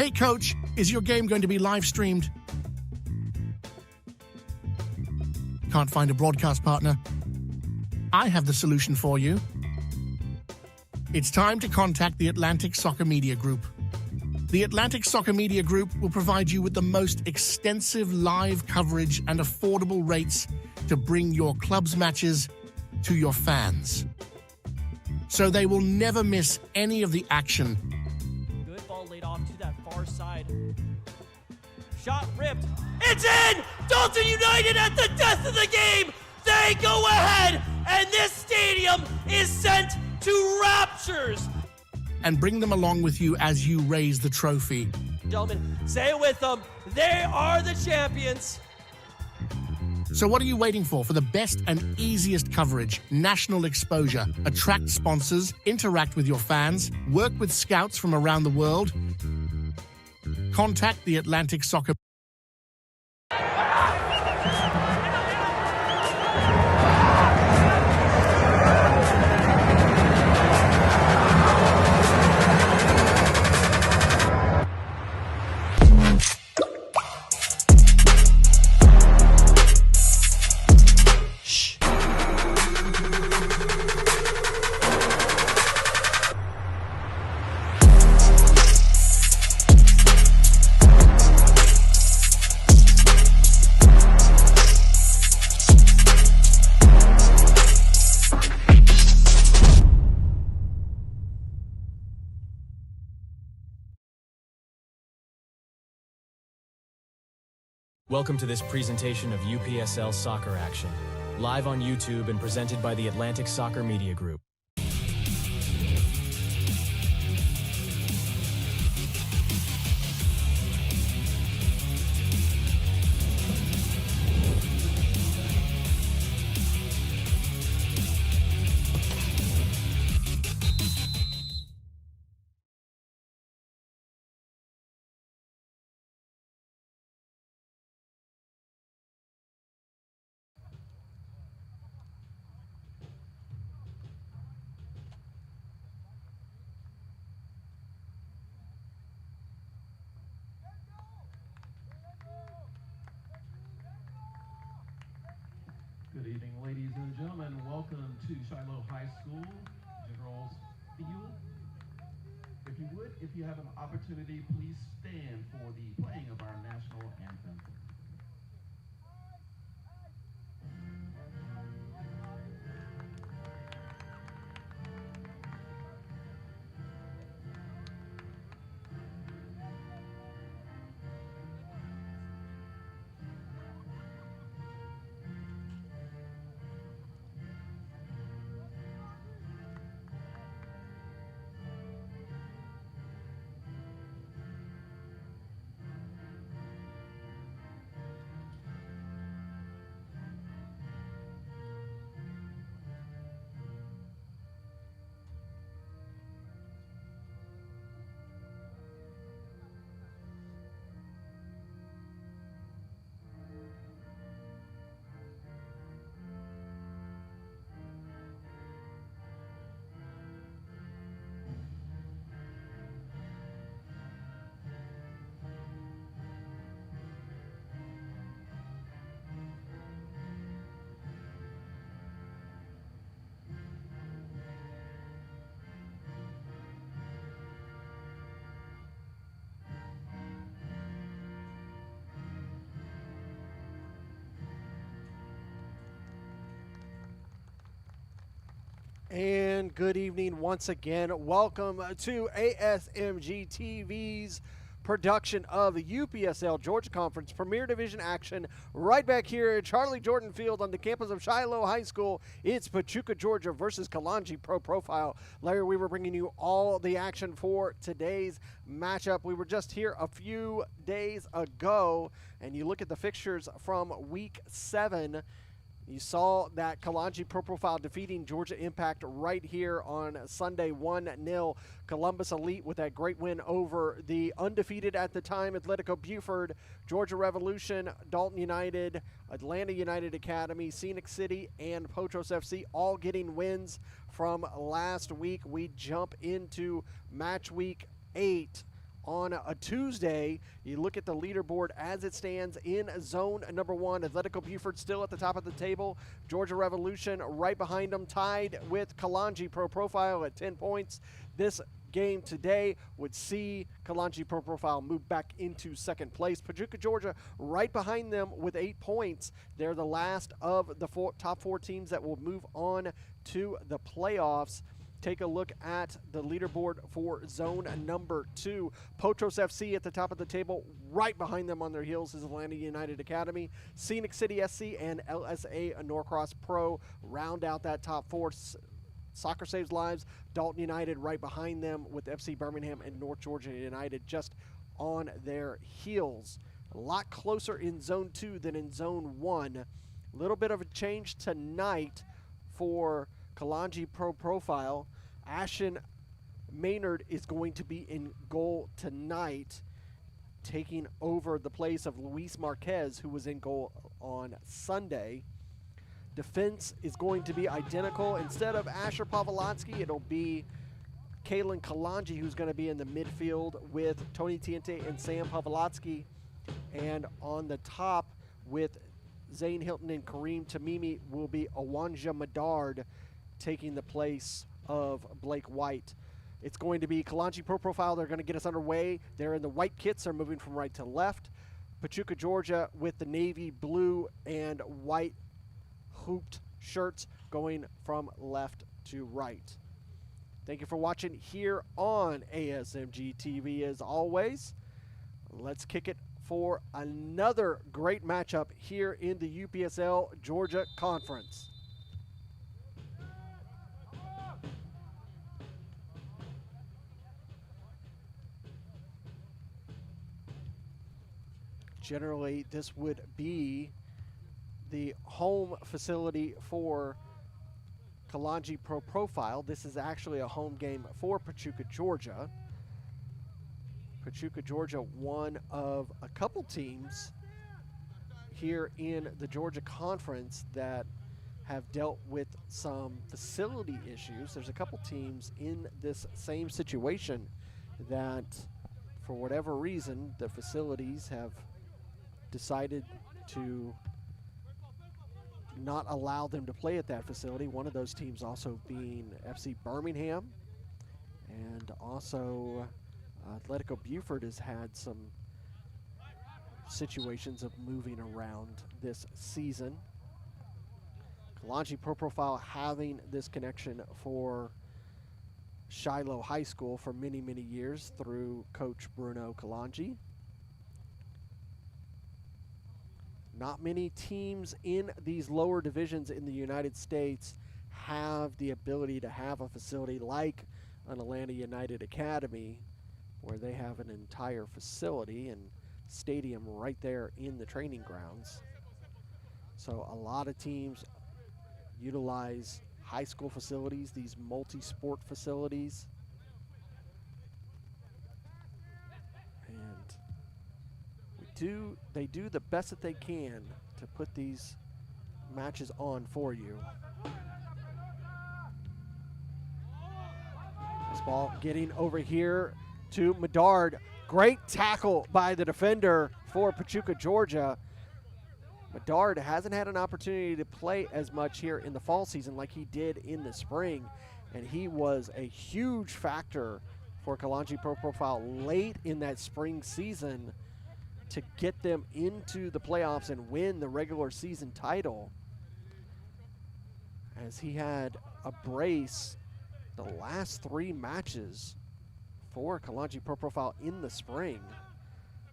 Hey coach, is your game going to be live streamed? Can't find a broadcast partner? I have the solution for you. It's time to contact the Atlantic Soccer Media Group. The Atlantic Soccer Media Group will provide you with the most extensive live coverage and affordable rates to bring your club's matches to your fans, so they will never miss any of the action. Good ball laid off to that far side. Shot ripped. It's in! Dalton United at the death of the game! They go ahead, and this stadium is sent to raptures. And bring them along with you as you raise the trophy. Gentlemen, say it with them. They are the champions. So what are you waiting for? For the best and easiest coverage, national exposure, attract sponsors, interact with your fans, work with scouts from around the world? Contact the Atlantic Soccer. Welcome to this presentation of UPSL Soccer Action, live on YouTube and presented by the Atlantic Soccer Media Group. Good evening, ladies and gentlemen. Welcome to Shiloh High School, General's Field. If you would, if you have an opportunity, please stand for the playing of our national anthem. And good evening once again. Welcome to ASMG TV's production of the UPSL Georgia Conference Premier Division action right back here at Charlie Jordan Field on the campus of Shiloh High School. It's Pachuca, Georgia versus Kalonji Pro Profile. Larry, we were bringing you all the action for today's matchup. We were just here a few days ago, and you look at the fixtures from week 7. You saw that Kalonji Pro Profile defeating Georgia Impact right here on Sunday 1-0. Columbus Elite with that great win over the undefeated at the time Atletico Buford, Georgia Revolution, Dalton United, Atlanta United Academy, Scenic City, and Potros FC all getting wins from last week. We jump into match week 8 on a Tuesday. You look at the leaderboard as it stands in zone number 1. Atletico Buford still at the top of the table. Georgia Revolution right behind them, tied with Kalonji Pro Profile at 10 points. This game today would see Kalonji Pro Profile move back into second place. Pachuca, Georgia right behind them with 8 points. They're the last of the top 4 teams that will move on to the playoffs. Take a look at the leaderboard for zone number 2. Potros FC at the top of the table. Right behind them on their heels is Atlanta United Academy. Scenic City SC and LSA Norcross Pro round out that top 4. Soccer Saves Lives, Dalton United right behind them with FC Birmingham and North Georgia United just on their heels. A lot closer in zone 2 than in zone 1. A little bit of a change tonight for Kalonji Pro Profile. Ashton Maynard is going to be in goal tonight, taking over the place of Luis Marquez, who was in goal on Sunday. Defense is going to be identical. Instead of Asher Pavlotsky, it'll be Kalen Kalonji, who's going to be in the midfield with Tony Tiente and Sam Pavlotsky. And on the top with Zane Hilton and Kareem Tamimi will be Awanja Medard, taking the place of Blake White. It's going to be Kalonji Pro Profile. They're going to get us underway. They're in the white kits. They're moving from right to left. Pachuca, Georgia with the navy blue and white hooped shirts going from left to right. Thank you for watching here on ASMG TV as always. Let's kick it for another great matchup here in the UPSL Georgia Conference. Generally, this would be the home facility for Kalonji Pro Profile. This is actually a home game for Pachuca, Georgia. Pachuca, Georgia, one of a couple teams here in the Georgia Conference that have dealt with some facility issues. There's a couple teams in this same situation that, for whatever reason, the facilities have decided to not allow them to play at that facility. One of those teams also being FC Birmingham, and also Atletico Buford has had some situations of moving around this season. Kalonji Pro Profile having this connection for Shiloh High School for many, many years through Coach Bruno Kalonji. Not many teams in these lower divisions in the United States have the ability to have a facility like an Atlanta United Academy, where they have an entire facility and stadium right there in the training grounds. So a lot of teams utilize high school facilities, these multi-sport facilities. They do the best that they can to put these matches on for you. This ball getting over here to Medard. Great tackle by the defender for Pachuca, Georgia. Medard hasn't had an opportunity to play as much here in the fall season like he did in the spring, and he was a huge factor for Kalonji Pro Profile late in that spring season to get them into the playoffs and win the regular season title, as he had a brace the last 3 matches for Kalonji Pro Profile in the spring.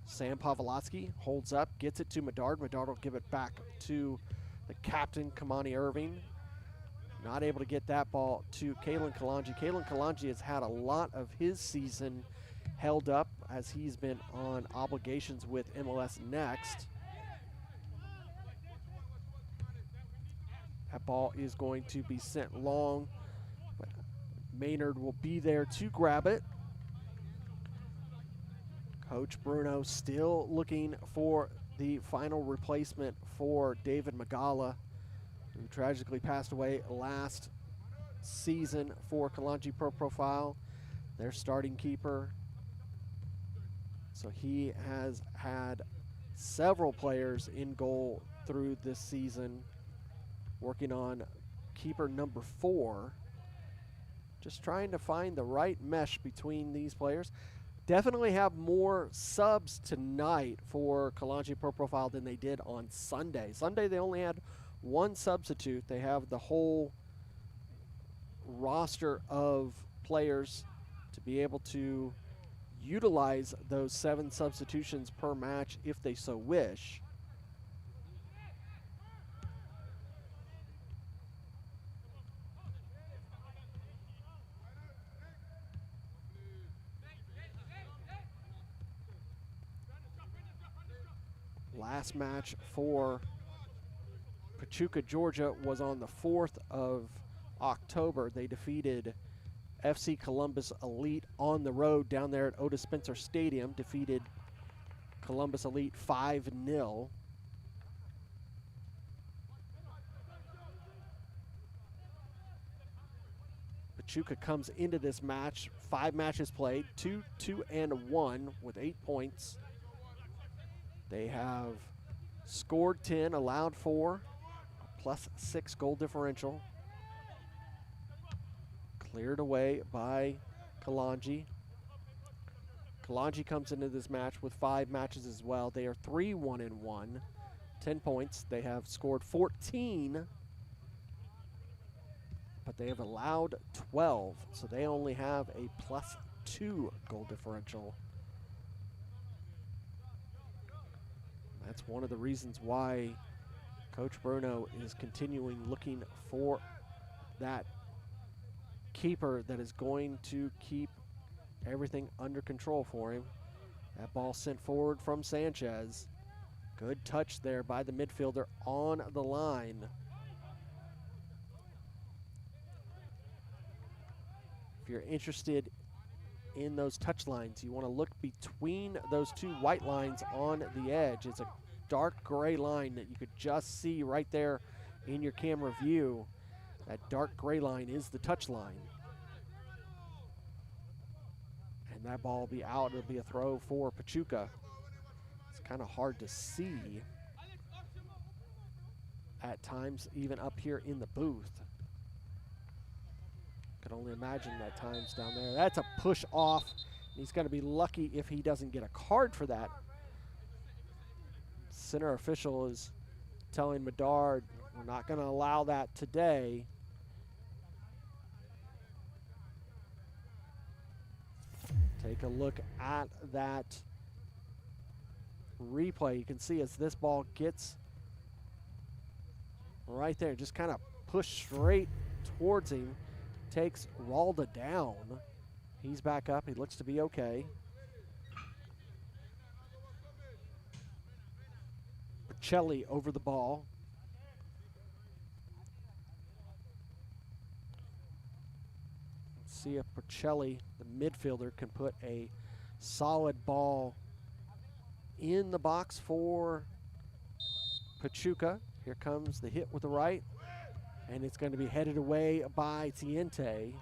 Sam Pavlotsky holds up, gets it to Medard. Medard will give it back to the captain, Kamani Irving. Not able to get that ball to Kalen Kalonji. Kalen Kalonji has had a lot of his season held up as he's been on obligations with MLS Next. That ball is going to be sent long, but Maynard will be there to grab it. Coach Bruno still looking for the final replacement for David Magala, who tragically passed away last season for Kalonji Pro Profile, their starting keeper. So he has had several players in goal through this season, working on keeper number 4. Just trying to find the right mesh between these players. Definitely have more subs tonight for Kalonji Pro Profile than they did on Sunday. Sunday they only had 1 substitute. They have the whole roster of players to be able to utilize those 7 substitutions per match if they so wish. Last match for Pachuca, Georgia was on the 4th of October. They defeated FC Columbus Elite on the road down there at Otis Spencer Stadium. Defeated Columbus Elite 5-0. Pachuca comes into this match, 5 matches played, 2-2-1 with 8 points. They have scored 10, allowed 4, +6 goal differential. Cleared away by Kalonji. Kalonji comes into this match with 5 matches as well. They are 3-1-1, 10 points. They have scored 14, but they have allowed 12, so they only have a +2 goal differential. That's one of the reasons why Coach Bruno is continuing looking for that keeper that is going to keep everything under control for him. That ball sent forward from Sanchez. Good touch there by the midfielder on the line. If you're interested in those touch lines, you want to look between those 2 white lines on the edge. It's a dark gray line that you could just see right there in your camera view. That dark gray line is the touch line. And that ball will be out. It'll be a throw for Pachuca. It's kind of hard to see at times, even up here in the booth. Could only imagine at times down there. That's a push off. He's going to be lucky if he doesn't get a card for that. Center official is telling Medard, we're not going to allow that today. Take a look at that replay. You can see as this ball gets right there, just kind of pushed straight towards him, takes Ralda down. He's back up. He looks to be okay. Pacelli over the ball. Let's see if Pacelli, the midfielder, can put a solid ball in the box for Pachuca. Here comes the hit with the right, and it's going to be headed away by Tiente.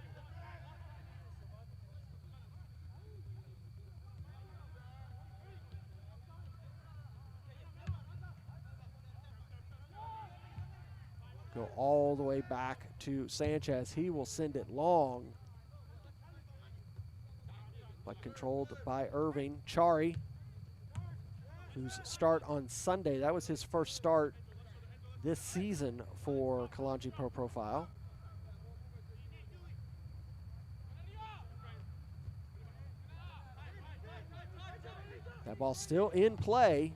Go all the way back to Sanchez. He will send it long, but controlled by Irving. Chari, whose start on Sunday, that was his first start this season for Kalonji Pro Profile. That ball still in play.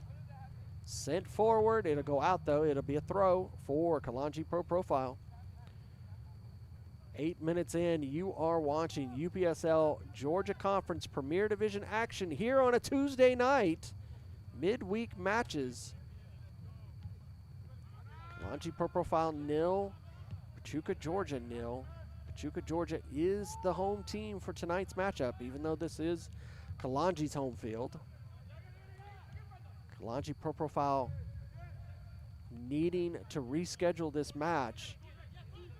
Sent forward. It'll go out, though. It'll be a throw for Kalonji Pro Profile. 8 minutes in, you are watching UPSL Georgia Conference Premier Division action here on a Tuesday night. Midweek matches. Kalonji Pro Profile 0, Pachuca, Georgia 0. Pachuca, Georgia is the home team for tonight's matchup, even though this is Kalonji's home field. Kalonji Pro Profile needing to reschedule this match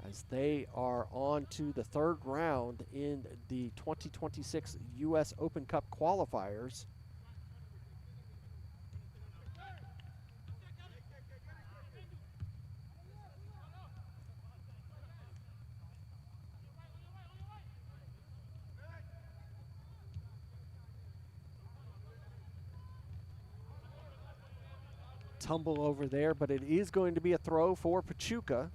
as they are on to the 3rd round in the 2026 U.S. Open Cup qualifiers. tumble over there, but it is going to be a throw for Pachuca.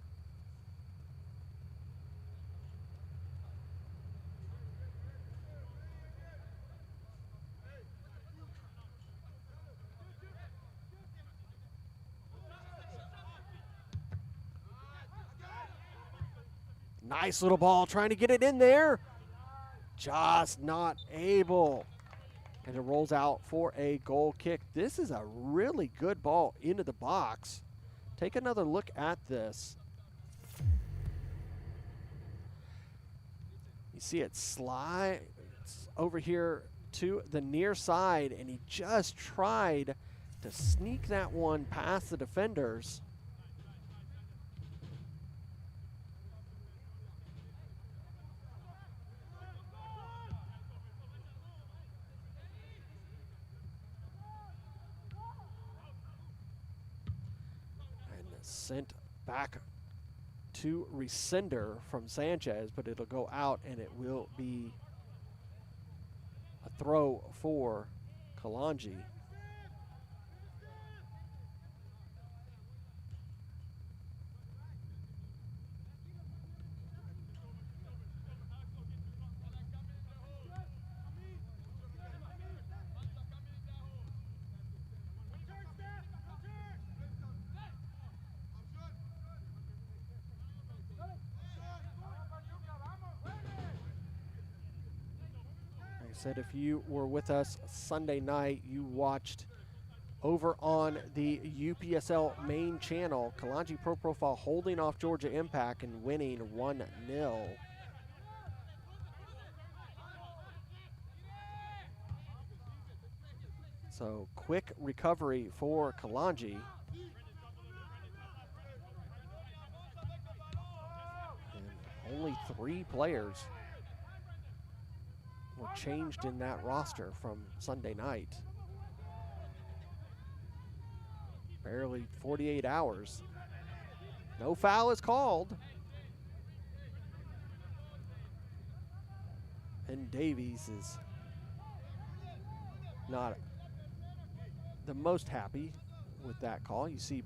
Nice little ball, trying to get it in there. Just not able. And it rolls out for a goal kick. This is a really good ball into the box. Take another look at this. You see it slides over here to the near side, and he just tried to sneak that one past the defenders. Sent back to Resender from Sanchez, but it'll go out and it will be a throw for Kalonji. Said if you were with us Sunday night, you watched over on the UPSL main channel, Kalonji Pro Profile holding off Georgia Impact and winning 1-0. So quick recovery for Kalonji. And only 3 players were changed in that roster from Sunday night. Barely 48 hours. No foul is called. And Davies is not the most happy with that call. You see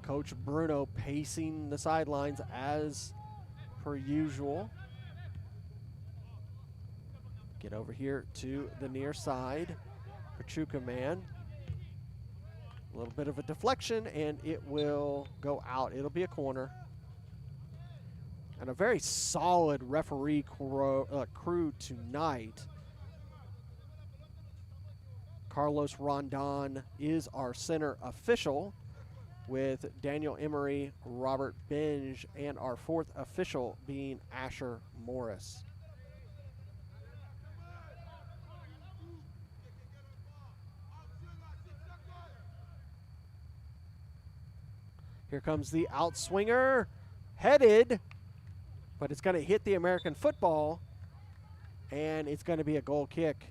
Coach Bruno pacing the sidelines as per usual. Get over here to the near side. Pachuca man. A little bit of a deflection, and it will go out. It'll be a corner. And a very solid referee crew tonight. Carlos Rondon is our center official, with Daniel Emery, Robert Binge, and our 4th official being Asher Morris. Here comes the outswinger, headed, but it's going to hit the American football, and it's going to be a goal kick.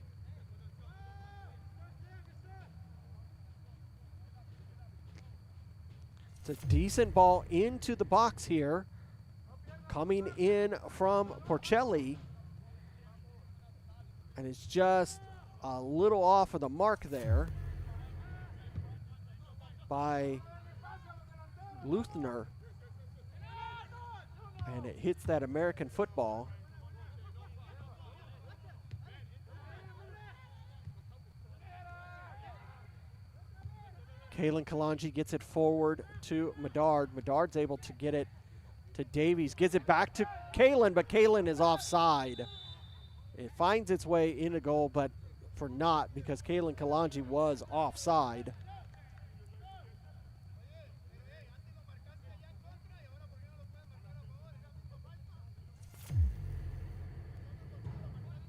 It's a decent ball into the box here, coming in from Porcelli, and it's just a little off of the mark there by Luthner, and it hits that American football. Kalen Kalonji gets it forward to Medard. Medard's able to get it to Davies, gives it back to Kalen, but Kalen is offside. It finds its way into goal, but for naught, because Kalen Kalonji was offside.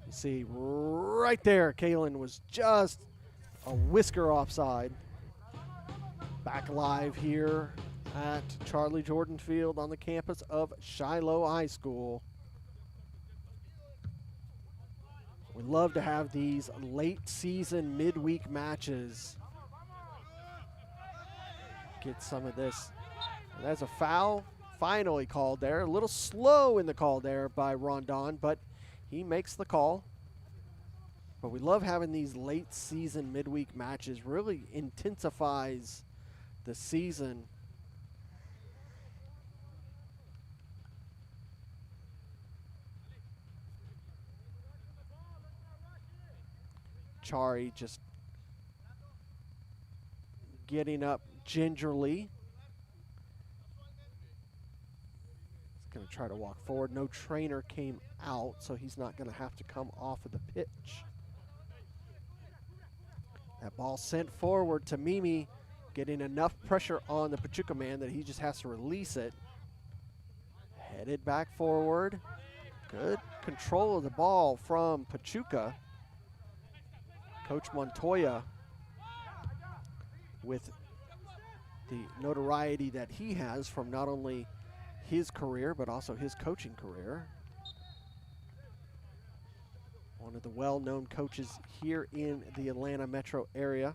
See right there, Kalen was just a whisker offside. Back live here at Charlie Jordan Field on the campus of Shiloh High School. We love to have these late season midweek matches. Get some of this. And that's a foul finally called there. A little slow in the call there by Rondon, but he makes the call. But we love having these late season midweek matches. Really intensifies the season. Chari just getting up gingerly. He's going to try to walk forward. No trainer came out, so he's not going to have to come off of the pitch. That ball sent forward to Mimi, getting enough pressure on the Pachuca man that he just has to release it. Headed back forward. Good control of the ball from Pachuca. Coach Montoya, with the notoriety that he has from not only his career but also his coaching career. One of the well-known coaches here in the Atlanta metro area.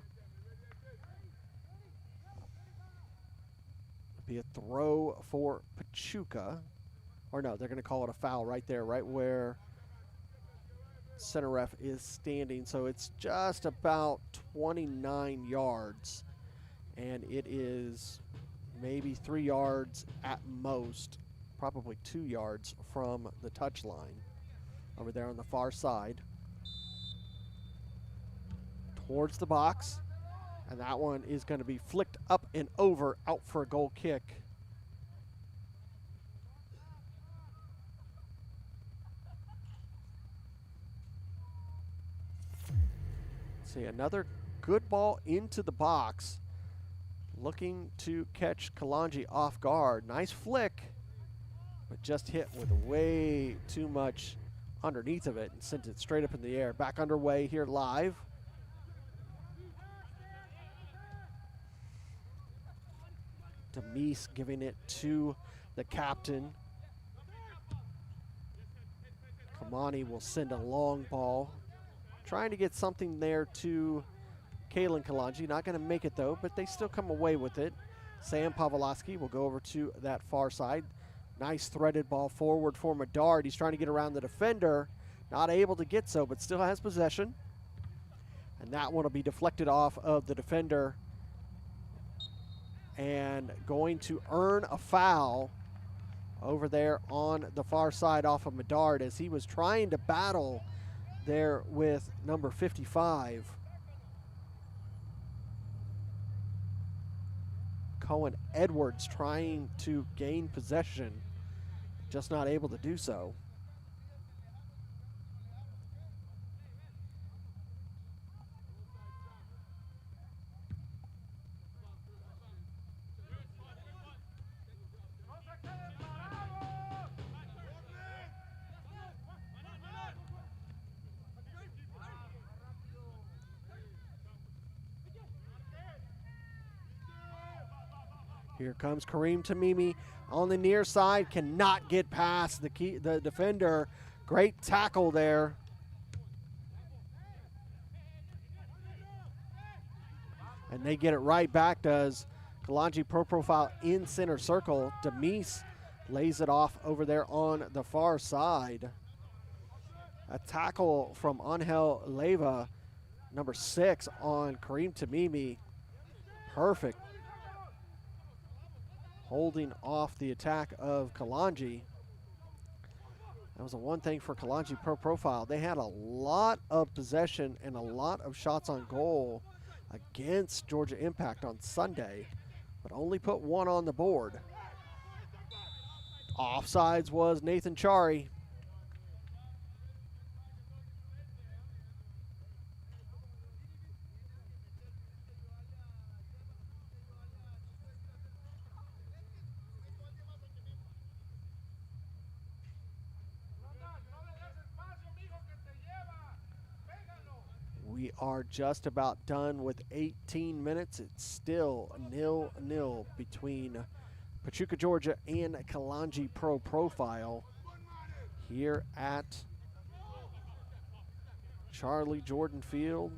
Be a throw for Pachuca. Or no, they're going to call it a foul right there, right where center ref is standing. So it's just about 29 yards. And it is maybe 3 yards at most, probably 2 yards from the touch line over there on the far side. Towards the box. And that one is going to be flicked up and over, out for a goal kick. See, another good ball into the box. Looking to catch Kalonji off guard. Nice flick, but just hit with way too much underneath of it and sent it straight up in the air. Back underway here live. Demise giving it to the captain. Kamani will send a long ball. Trying to get something there to Kalen Kalonji. Not going to make it, though, but they still come away with it. Sam Pavlovsky will go over to that far side. Nice threaded ball forward for Medard. He's trying to get around the defender. Not able to get so, but still has possession. And that one will be deflected off of the defender. And going to earn a foul over there on the far side off of Medard as he was trying to battle there with number 55. Cohen Edwards trying to gain possession, just not able to do so. Here comes Kareem Tamimi on the near side, cannot get past the defender. Great tackle there. And they get it right back, does Kalonji Pro Profile in center circle. Demise lays it off over there on the far side. A tackle from Angel Leyva, number 6 on Kareem Tamimi. Perfect. Holding off the attack of Kalonji. That was the one thing for Kalonji Pro Profile. They had a lot of possession and a lot of shots on goal against Georgia Impact on Sunday, but only put 1 on the board. Offsides was Nathan Chari. We are just about done with 18 minutes. It's still 0-0 between Pachuca, Georgia and Kalonji Pro Profile here at Charlie Jordan Field,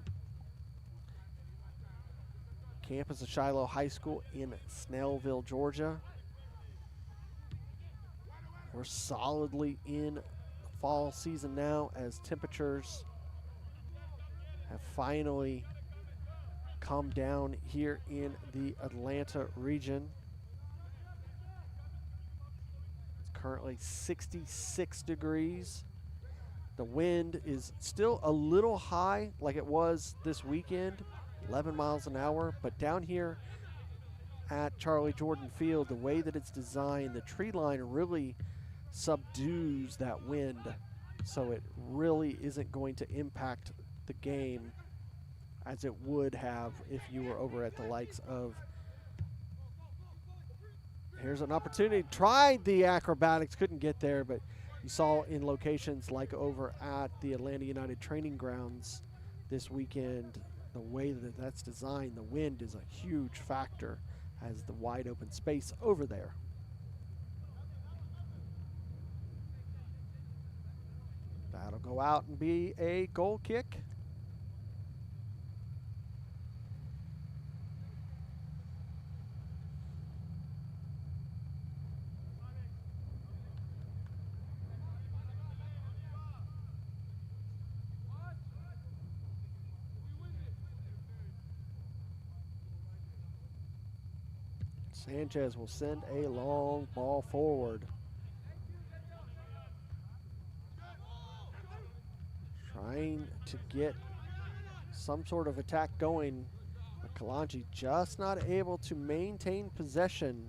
campus of Shiloh High School in Snellville, Georgia. We're solidly in the fall season now as temperatures have finally come down here in the Atlanta region. It's currently 66 degrees. The wind is still a little high like it was this weekend, 11 miles an hour, but down here at Charlie Jordan Field, the way that it's designed, the tree line really subdues that wind, so it really isn't going to impact the game as it would have if you were over at the likes of. Here's an opportunity. Tried the acrobatics, couldn't get there, but you saw in locations like over at the Atlanta United Training Grounds this weekend, the way that that's designed, the wind is a huge factor as the wide open space over there. That'll go out and be a goal kick. Sanchez will send a long ball forward. Trying to get some sort of attack going, but Kalonji just not able to maintain possession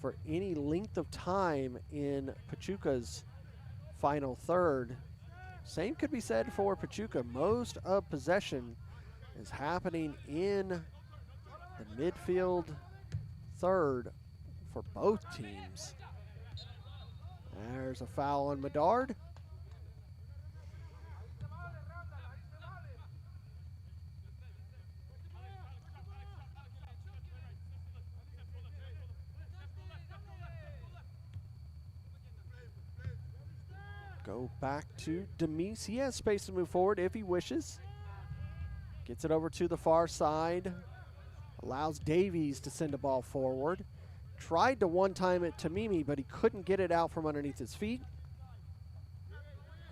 for any length of time in Pachuca's final third. Same could be said for Pachuca. Most of possession is happening in the midfield third for both teams. There's a foul on Medard. Go back to Demise. He has space to move forward if he wishes. Gets it over to the far side. Allows Davies to send a ball forward. Tried to one-time it to Mimi, but he couldn't get it out from underneath his feet.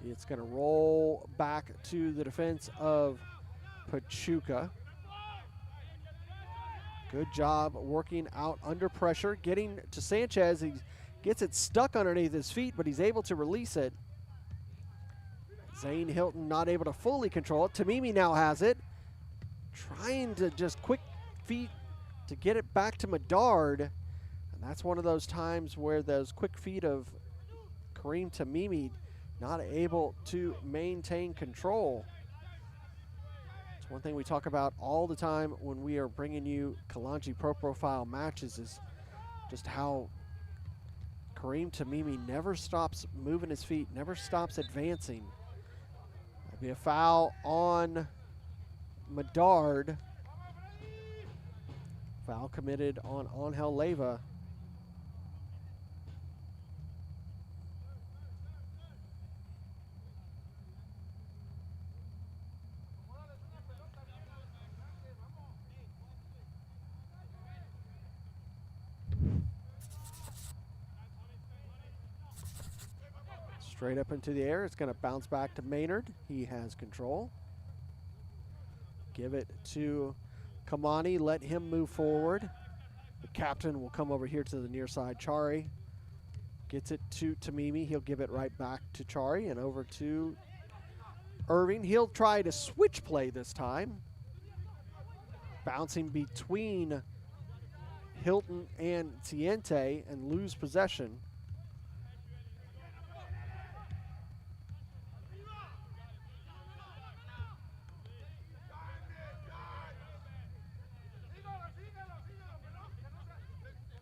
It's going to roll back to the defense of Pachuca. Good job working out under pressure. Getting to Sanchez. He gets it stuck underneath his feet, but he's able to release it. Zane Hilton not able to fully control it. Tamimi now has it. Trying to just quick feet to get it back to Medard. And that's one of those times where those quick feet of Kareem Tamimi not able to maintain control. It's one thing we talk about all the time when we are bringing you Kalonji Pro Profile matches is just how Kareem Tamimi never stops moving his feet, never stops advancing. That'll be a foul on Medard. Foul committed on Angel Leyva. Straight up into the air. It's going to bounce back to Maynard. He has control. Give it to Kamani. Let him move forward. The captain will come over here to the near side. Chari gets it to Tamimi. He'll give it right back to Chari and over to Irving. He'll try to switch play this time. Bouncing between Hilton and Tiente and lose possession.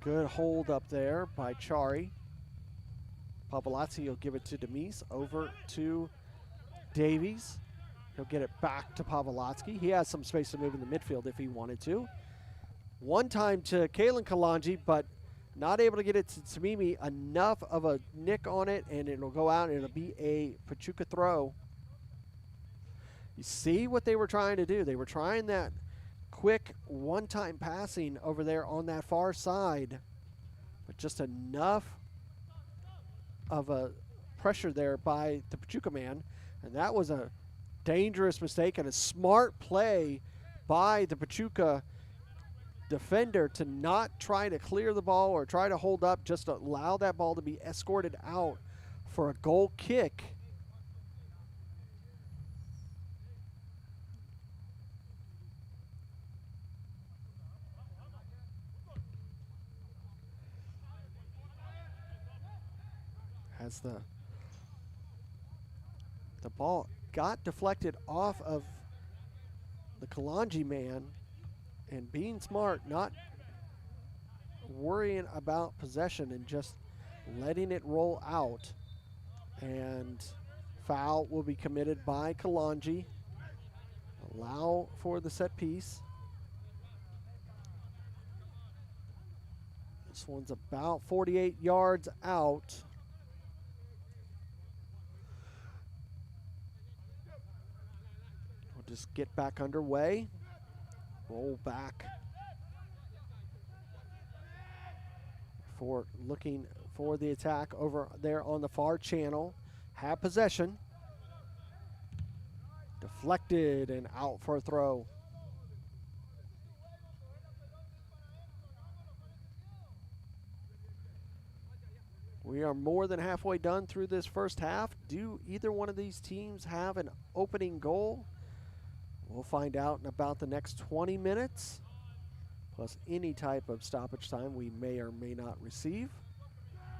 Good hold up there by Chari. Pavlazzi will give it to Demise. Over to Davies. He'll get it back to Pavlazzi. He has some space to move in the midfield if he wanted to. One time to Kalen Kalonji, but not able to get it to Tamimi. Enough of a nick on it, and it'll go out, and it'll be a Pachuca throw. You see what they were trying to do? They were trying that quick one-time passing over there on that far side, but just enough of a pressure there by the Pachuca man, and that was a dangerous mistake and a smart play by the Pachuca defender to not try to clear the ball or try to hold up, just allow that ball to be escorted out for a goal kick. As the ball got deflected off of the Kalonji man, and being smart, not worrying about possession and just letting it roll out. And foul will be committed by Kalonji. Allow for the set piece. This one's about 48 yards out. We'll just get back underway. Roll back for looking for the attack over there on the far channel. Have possession. Deflected and out for a throw. We are more than halfway done through this first half. Do either one of these teams have an opening goal? We'll find out in about the next 20 minutes, plus any type of stoppage time we may or may not receive.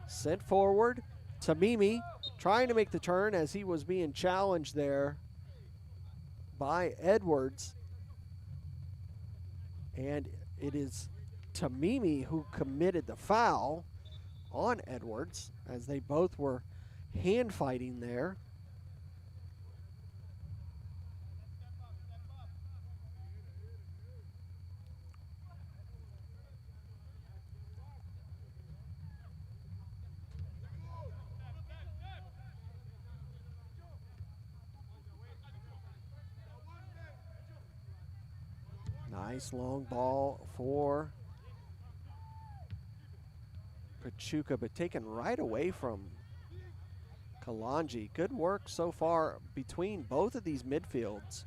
Sent forward. Tamimi trying to make the turn as he was being challenged there by Edwards. And it is Tamimi who committed the foul on Edwards, as they both were hand fighting there. Nice long ball for Pachuca, but taken right away from Kalonji. Good work so far between both of these midfields,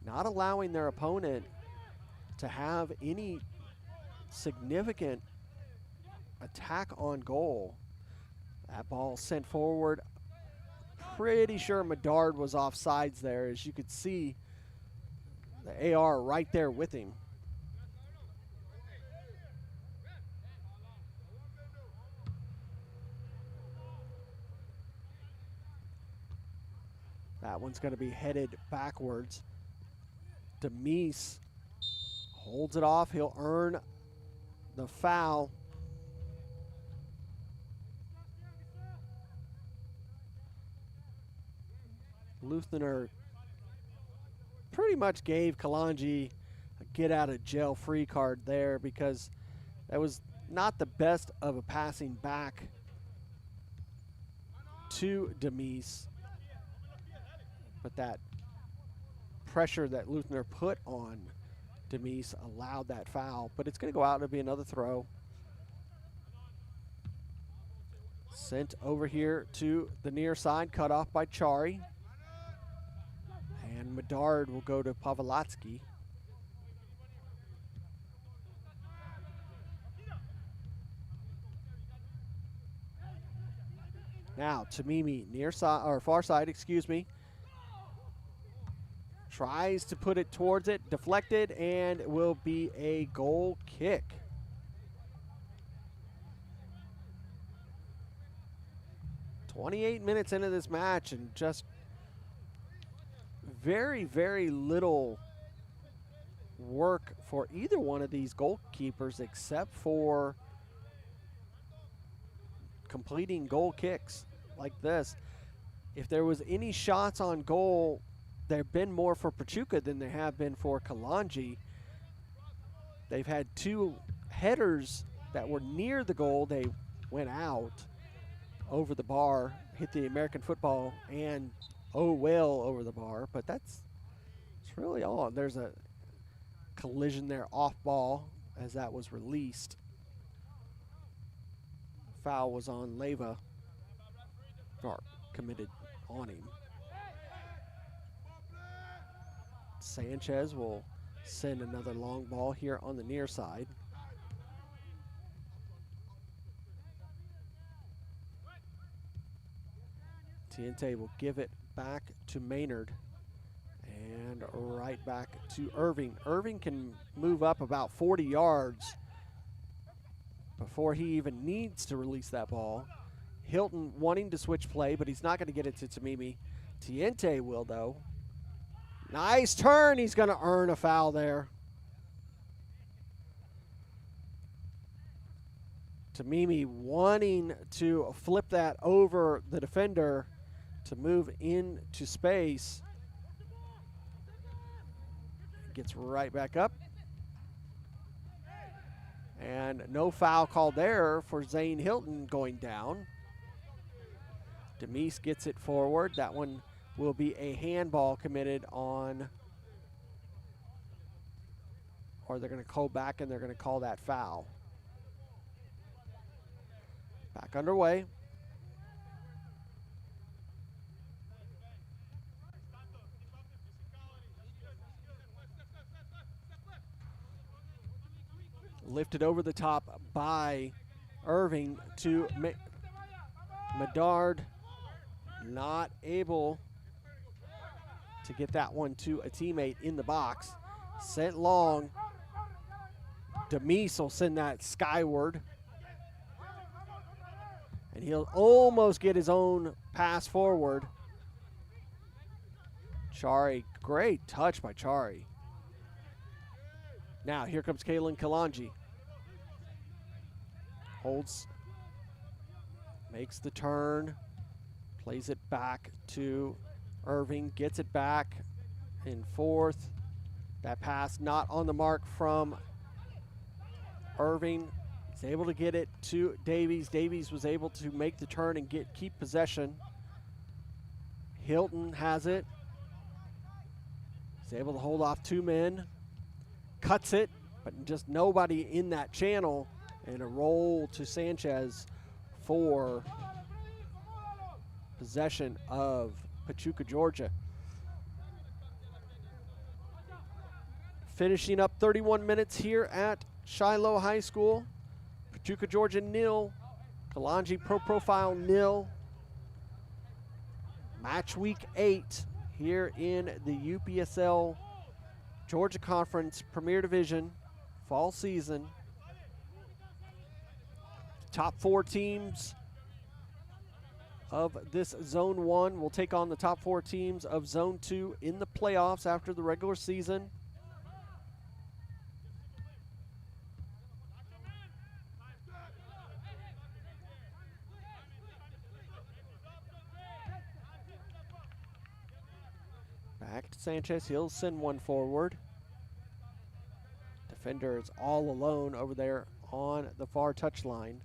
not allowing their opponent to have any significant attack on goal. That ball sent forward. Pretty sure Medard was off sides there, as you could see the AR right there with him. That one's going to be headed backwards. Demise holds it off. He'll earn the foul. Luthner pretty much gave Kalonji a get-out-of-jail-free card there, because that was not the best of a passing back to Demise. But that pressure that Luthner put on Demise allowed that foul. But it's going to go out and it'll be another throw. Sent over here to the near side, cut off by Chari. And Medard will go to Pavlotsky. Now Tamimi near side, or far side, excuse me. Tries to put it towards it, deflected, and it will be a goal kick. "28 minutes into this match, and just very, very little work for either one of these goalkeepers, except for completing goal kicks like this. If there was any shots on goal, there have been more for Pachuca than there have been for Kalonji. They've had two headers that were near the goal. They went out over the bar, hit the American football, and oh well over the bar, but it's really all. There's a collision there off ball as that was released. Foul was on Leyva, or committed on him. Sanchez will Send another long ball here on the near side. Tiente will give it back to Maynard. And right back to Irving. Irving can move up about 40 yards before he even needs to release that ball. Hilton wanting to switch play, but he's not going to get it to Tamimi. Tiente will, though. Nice turn. He's going to earn a foul there. Tamimi wanting to flip that over the defender to move into space. Gets right back up. And no foul called there for Zane Hilton going down. Demise gets it forward. That one will be a handball committed on, or they're going to call back and they're going to call that foul. Back underway. Lifted over the top by Irving to Medard. Not able to get that one to a teammate in the box. Sent long. Demise will send that skyward. And he'll almost get his own pass forward. Chari, great touch by Chari. Now here comes Kalen Kalonji. Holds, makes the turn, plays it back to Irving, gets it back in fourth. That pass not on the mark from Irving. He's able to get it to Davies. Davies was able to make the turn and keep possession. Hilton has it. He's able to hold off two men. Cuts it, but just nobody in that channel. And a roll to Sanchez for possession of Pachuca, Georgia. Finishing up 31 minutes here at Shiloh High School. Pachuca, Georgia 0. Kalonji Pro Profile 0. Match week 8 here in the UPSL Georgia Conference Premier Division fall season. Top 4 teams of this Zone 1 will take on the top 4 teams of Zone 2 in the playoffs after the regular season. Back to Sanchez. He'll send one forward. Defender is all alone over there on the far touchline.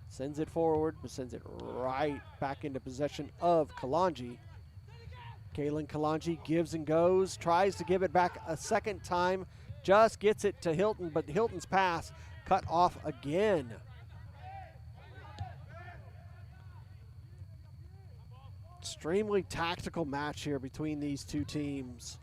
Sends it forward, but sends it right back into possession of Kalonji. Kalen Kalonji gives and goes, tries to give it back a second time, just gets it to Hilton, but Hilton's pass cut off again. Extremely tactical match here between these two teams.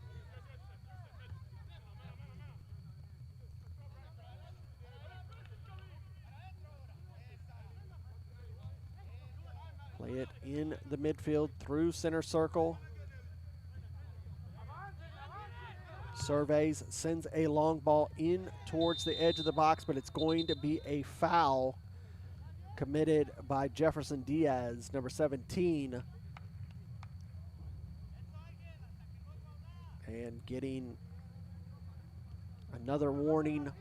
Play it in the midfield through center circle. Surveys, sends a long ball in towards the edge of the box, but it's going to be a foul committed by Jefferson Diaz, number 17. And getting another warning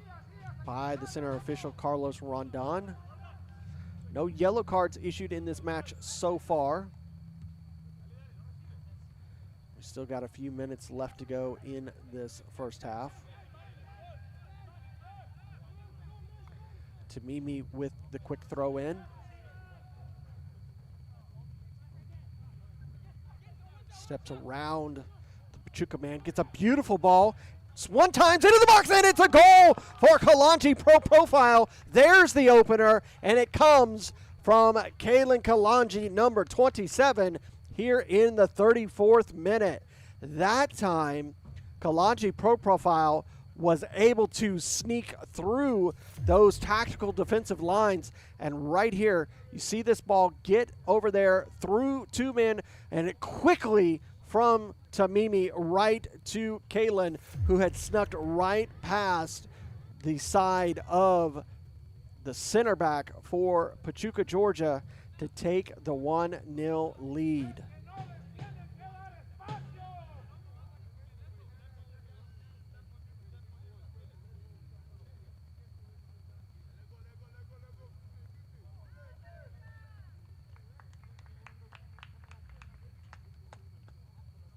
by the center official, Carlos Rondon. No yellow cards issued in this match so far. We still got a few minutes left to go in this first half. Tamimi with the quick throw in. Steps around the Pachuca man, gets a beautiful ball. It's one times into the box, and it's a goal for Kalonji Pro Profile. There's the opener, and it comes from Kalen Kalonji, number 27, here in the 34th minute. That time, Kalonji Pro Profile was able to sneak through those tactical defensive lines. And right here, you see this ball get over there through 2 men, and it quickly from Tamimi right to Kalen, who had snuck right past the side of the center back for Pachuca, Georgia, to take the 1-0 lead.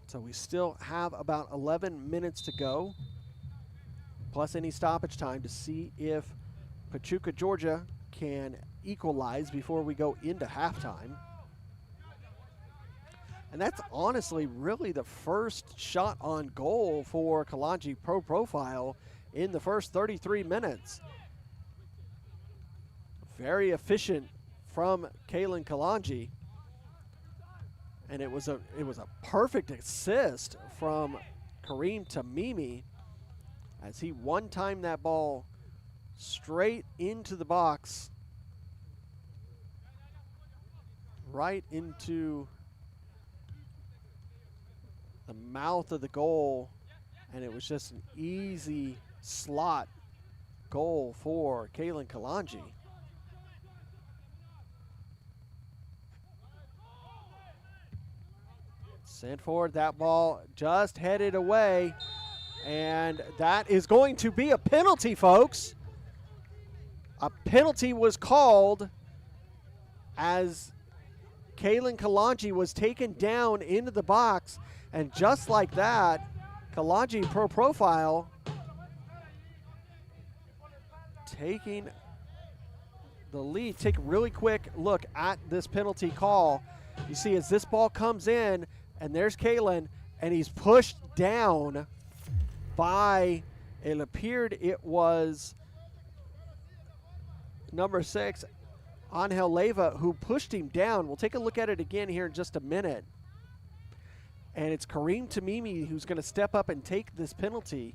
So we still have about 11 minutes to go, plus any stoppage time, to see if Pachuca, Georgia can equalize before we go into halftime. And that's honestly really the first shot on goal for Kalonji Pro Profile in the first 33 minutes. Very efficient from Kalen Kalonji. And it was a perfect assist from Kareem Tamimi as he one-timed that ball straight into the box, right into the mouth of the goal, and it was just an easy slot goal for Kalen Kalonji. Sent forward, that ball just headed away, and that is going to be a penalty, folks. A penalty was called as Kalen Kalonji was taken down into the box, and just like that, Kalonji Pro Profile taking the lead. Take a really quick look at this penalty call. You see as this ball comes in, and there's Kalen, and he's pushed down by, it appeared it was number 6, Angel Leyva, who pushed him down. We'll take a look at it again here in just a minute. And it's Kareem Tamimi who's going to step up and take this penalty.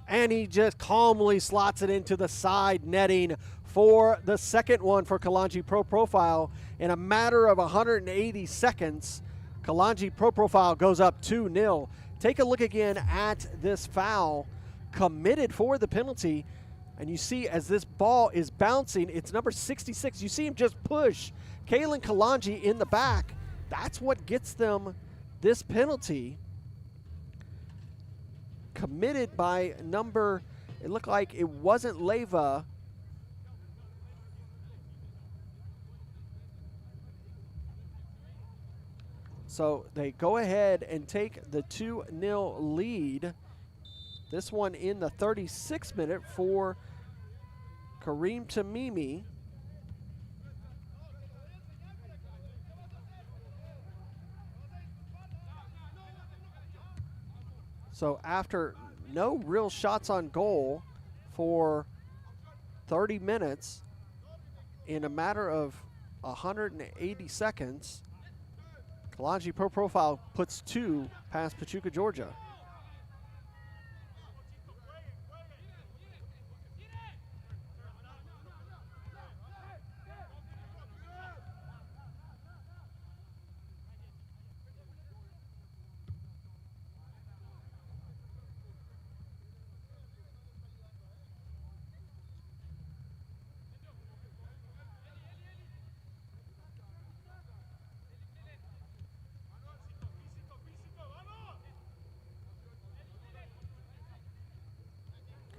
And he just calmly slots it into the side netting for the second one for Kalonji Pro Profile. In a matter of 180 seconds, Kalonji Pro Profile goes up 2-0. Take a look again at this foul committed for the penalty. And you see as this ball is bouncing, it's number 66. You see him just push Kalen Kalonji in the back. That's what gets them this penalty. Committed by number, it looked like it wasn't Leyva. So they go ahead and take the 2-0 lead. This one in the 36th minute for Kareem Tamimi. So after no real shots on goal for 30 minutes, in a matter of 180 seconds, Kalonji Pro Profile puts 2 past Pachuca, Georgia.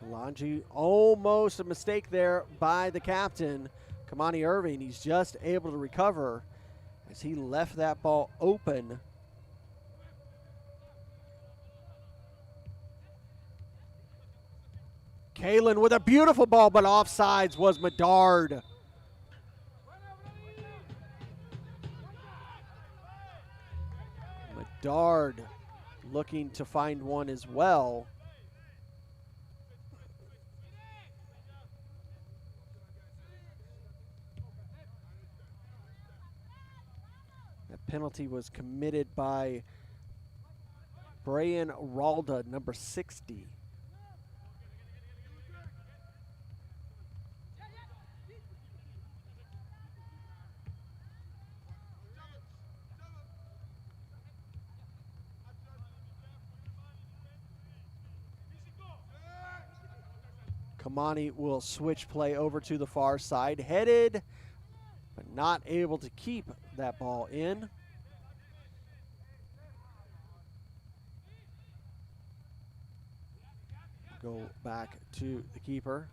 Kalonji, almost a mistake there by the captain, Kamani Irving. He's just able to recover as he left that ball open. Kalen with a beautiful ball, but offsides was Medard. Bedard looking to find one as well. That penalty was committed by Brian Ralda, number 60. Kamani will switch play over to the far side, headed, but not able to keep that ball in. Go back to the keeper.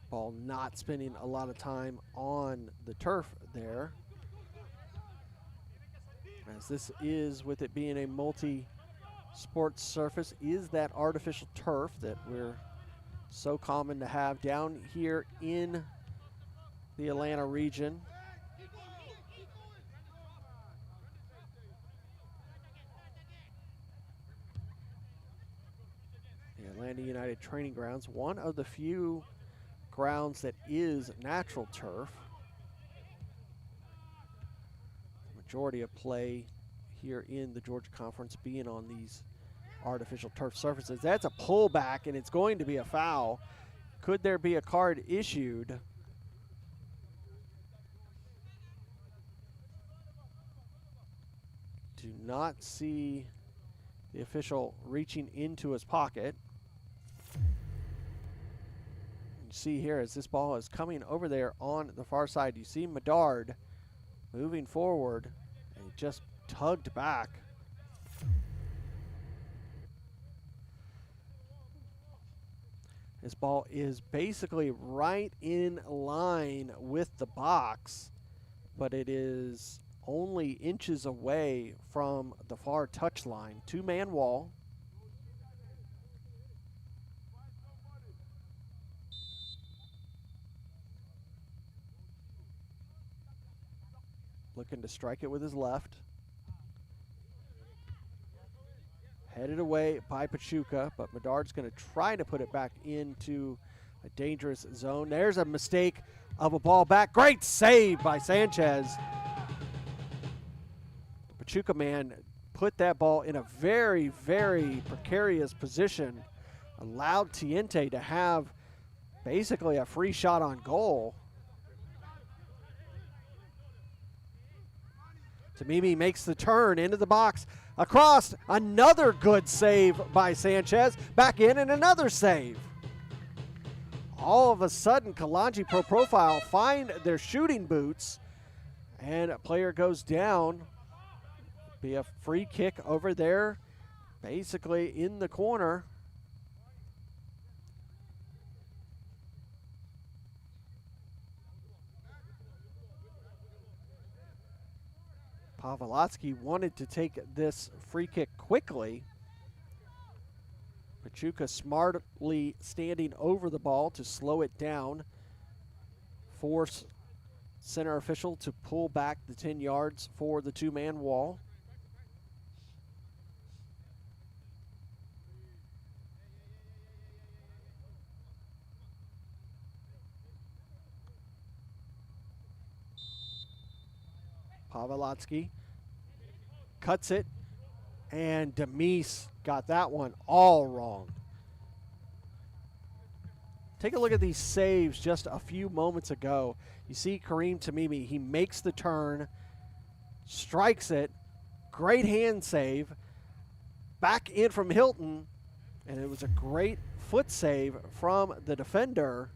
Ball not spending a lot of time on the turf there. As this is, with it being a multi-sport surface, is that artificial turf that we're so common to have down here in the Atlanta region. The Atlanta United Training Grounds, one of the few grounds that is natural turf. Majority of play here in the Georgia Conference being on these artificial turf surfaces. That's a pullback, and it's going to be a foul. Could there be a card issued? Do not see the official reaching into his pocket. You see here as this ball is coming over there on the far side, you see Bedard moving forward, and he just tugged back. This ball is basically right in line with the box, but it is only inches away from the far touch line. Two-man wall. Looking to strike it with his left. Headed away by Pachuca, but Bedard's going to try to put it back into a dangerous zone. There's a mistake of a ball back. Great save by Sanchez. The Pachuca man put that ball in a very, very precarious position. Allowed Tiente to have basically a free shot on goal. Tamimi makes the turn into the box. Across, another good save by Sanchez. Back in and another save. All of a sudden, Kalonji Pro Profile find their shooting boots, and a player goes down. Be a free kick over there, basically in the corner. Pavlotsky wanted to take this free kick quickly. Pachuca smartly standing over the ball to slow it down. Force center official to pull back the 10 yards for the two-man wall. Pavlotsky cuts it, and Demise got that one all wrong. Take a look at these saves just a few moments ago. You see Kareem Tamimi, he makes the turn, strikes it, great hand save, back in from Hilton, and it was a great foot save from the defender.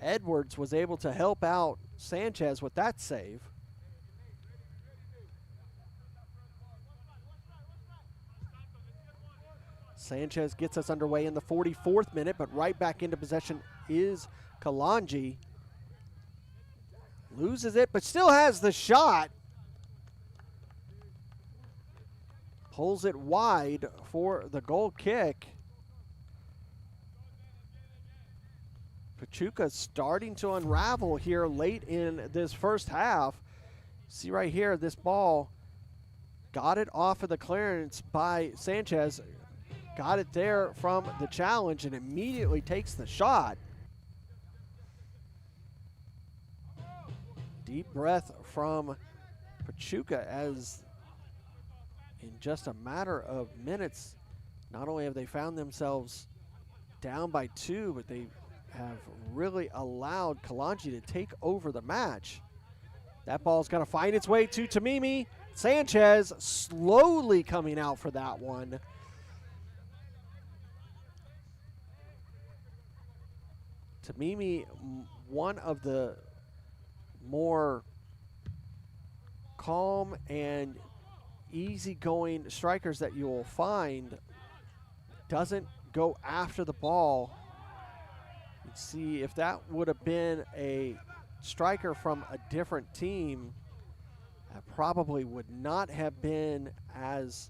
Edwards was able to help out Sanchez with that save. Sanchez gets us underway in the 44th minute, but right back into possession is Kalonji. Loses it, but still has the shot. Pulls it wide for the goal kick. Pachuca starting to unravel here late in this first half. See right here, this ball got it off of the clearance by Sanchez. Got it there from the challenge and immediately takes the shot. Deep breath from Pachuca as in just a matter of minutes, not only have they found themselves down by 2, but they have really allowed Kalonji to take over the match. That ball's got to find its way to Tamimi. Sanchez slowly coming out for that one. Tamimi, one of the more calm and easygoing strikers that you will find, doesn't go after the ball. Let's see, if that would have been a striker from a different team, that probably would not have been as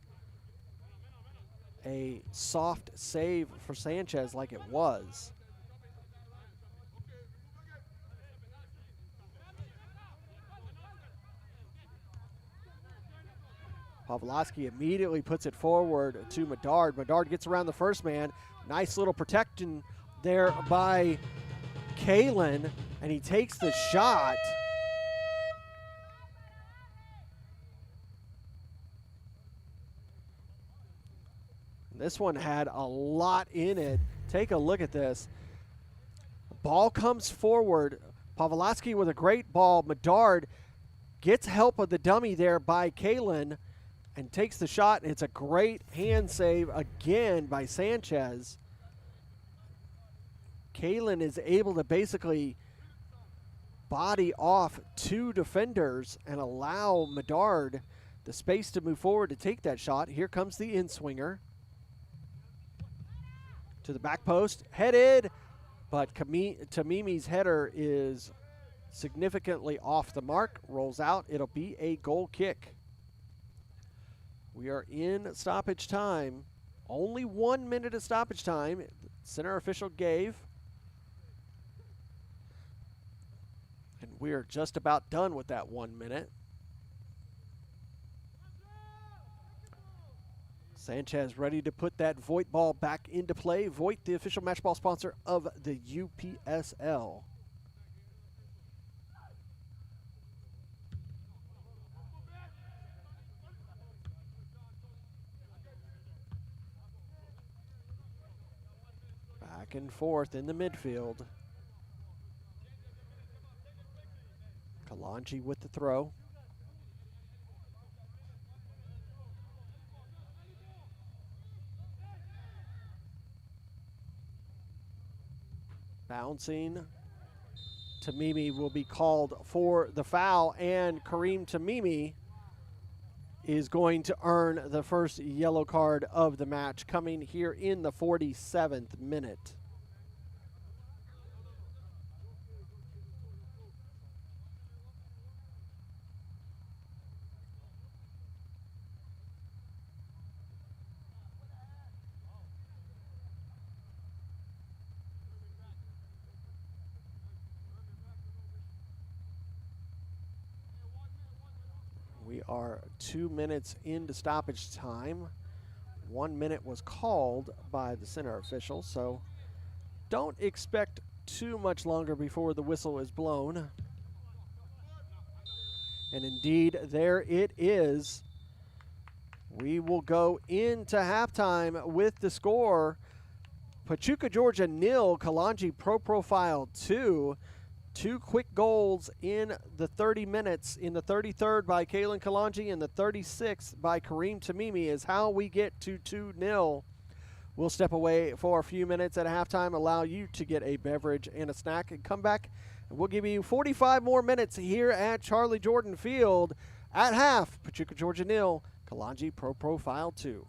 a soft save for Sanchez like it was. Pavlovsky immediately puts it forward to Medard. Medard gets around the first man. Nice little protection there by Kalen, and he takes the shot. This one had a lot in it. Take a look at this. Ball comes forward. Pavlovsky with a great ball. Medard gets help of the dummy there by Kalen and takes the shot, and it's a great hand save again by Sanchez. Kalen is able to basically body off 2 defenders and allow Medard the space to move forward to take that shot. Here comes the in-swinger. To the back post, headed, but Tamimi's header is significantly off the mark, rolls out. It'll be a goal kick. We are in stoppage time. Only 1 minute of stoppage time. Center official gave. And we are just about done with that 1 minute. Sanchez ready to put that Voigt ball back into play. Voigt, the official match ball sponsor of the UPSL. Back and forth in the midfield. Kalonji with the throw. Bouncing. Tamimi will be called for the foul, and Kareem Tamimi is going to earn the first yellow card of the match, coming here in the 47th minute. We are 2 minutes into stoppage time. 1 minute was called by the center official, so don't expect too much longer before the whistle is blown. And indeed, there it is. We will go into halftime with the score. Pachuca, Georgia 0, Kalonji Pro Profile 2. 2 quick goals in the 30 minutes. In the 33rd by Kalen Kalonji and the 36th by Kareem Tamimi is how we get to 2-0. We'll step away for a few minutes at halftime, allow you to get a beverage and a snack, and come back, and we'll give you 45 more minutes here at Charlie Jordan Field. At half, Pachuca, Georgia 0, Kalonji Pro Profile 2.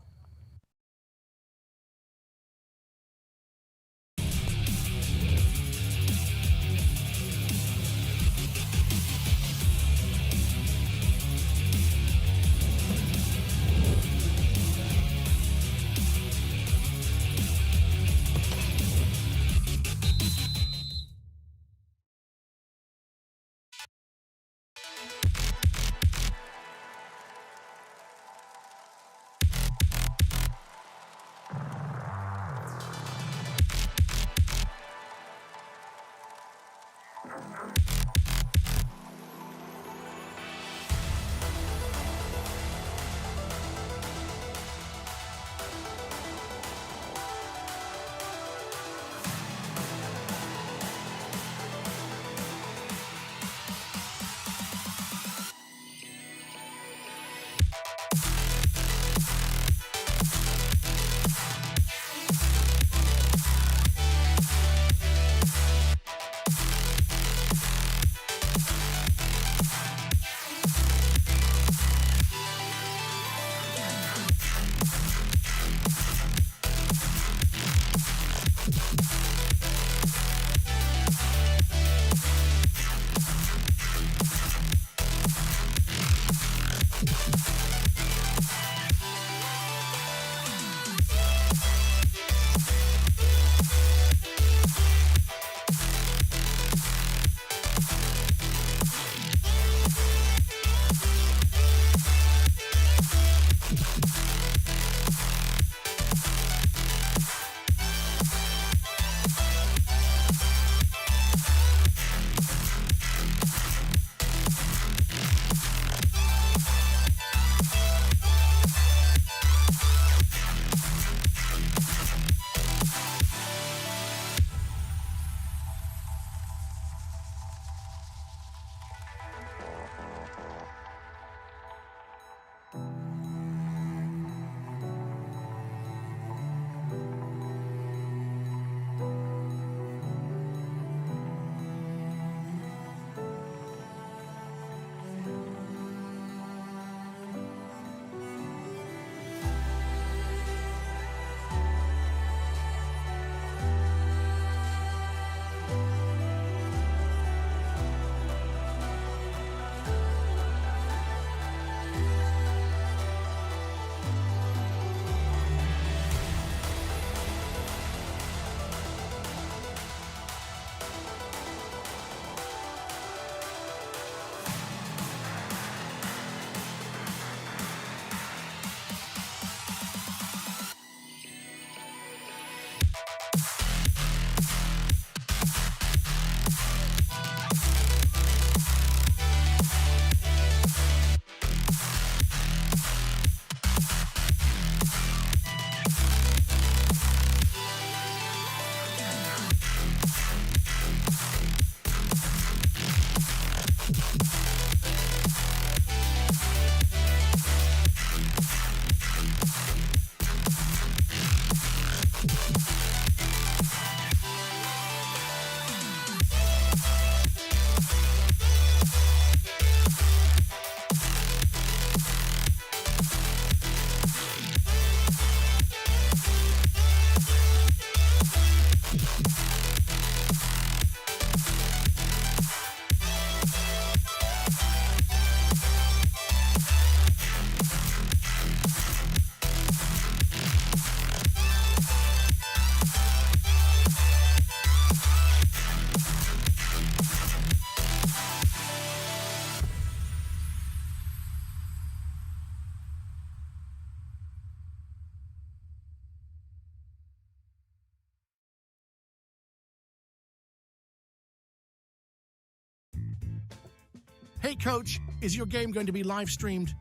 Hey coach, is your game going to be live streamed?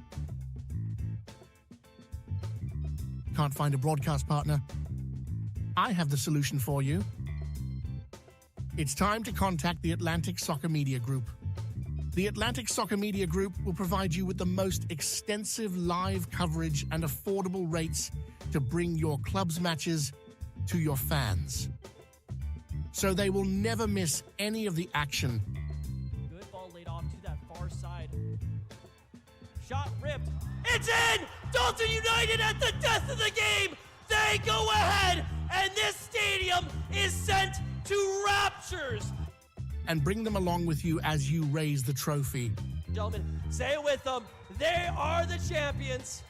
Can't find a broadcast partner? I have the solution for you. It's time to contact the Atlantic Soccer Media Group. The Atlantic Soccer Media Group will provide you with the most extensive live coverage and affordable rates to bring your club's matches to your fans, so they will never miss any of the action. Good ball laid off to that far side. Shot ripped. It's in! Dalton United at the death of the game! They go ahead, and this stadium is sent to raptures. And bring them along with you as you raise the trophy. Gentlemen, say it with them. They are the champions.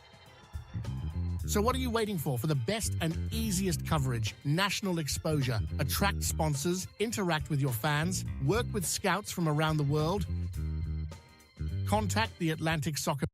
So what are you waiting for the best and easiest coverage, national exposure, attract sponsors, interact with your fans, work with scouts from around the world? Contact the Atlantic Soccer.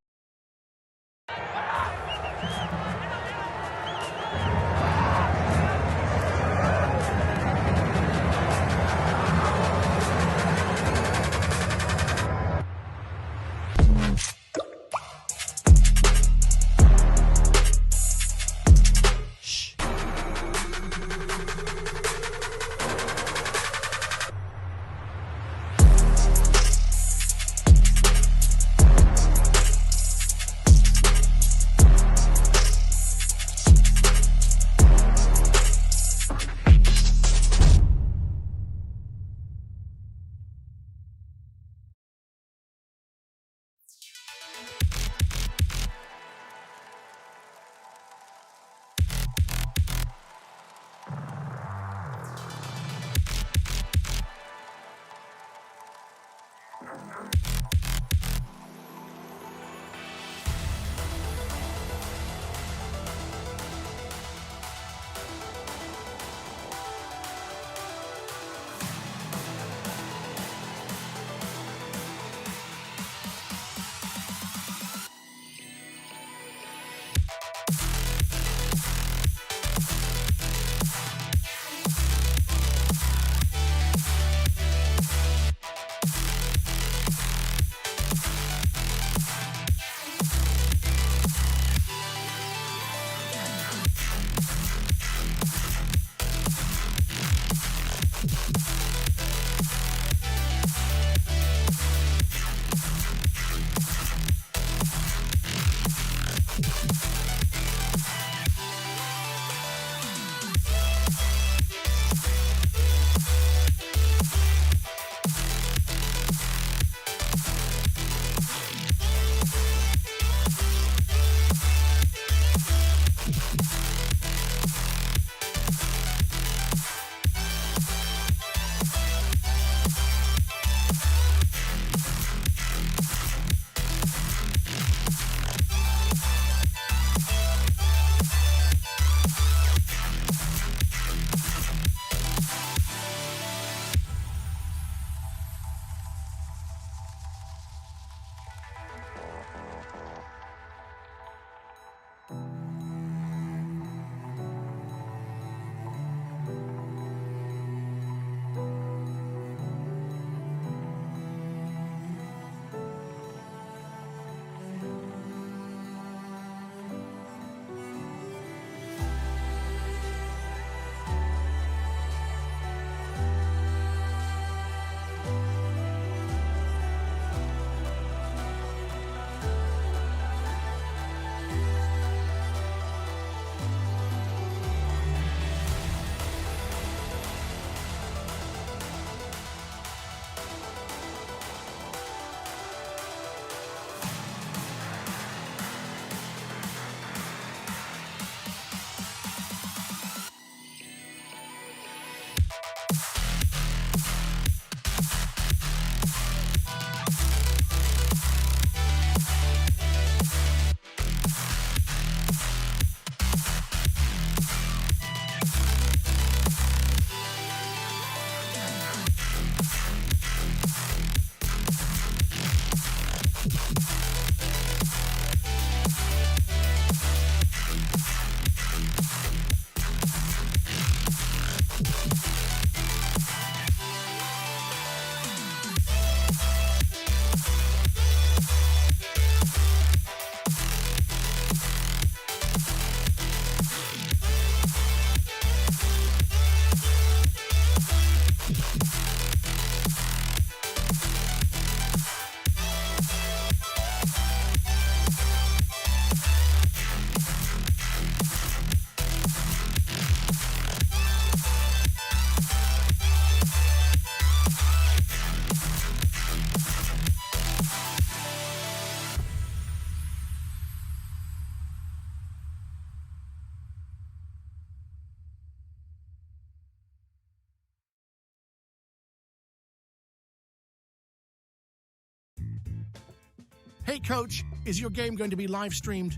Hey coach, is your game going to be live streamed?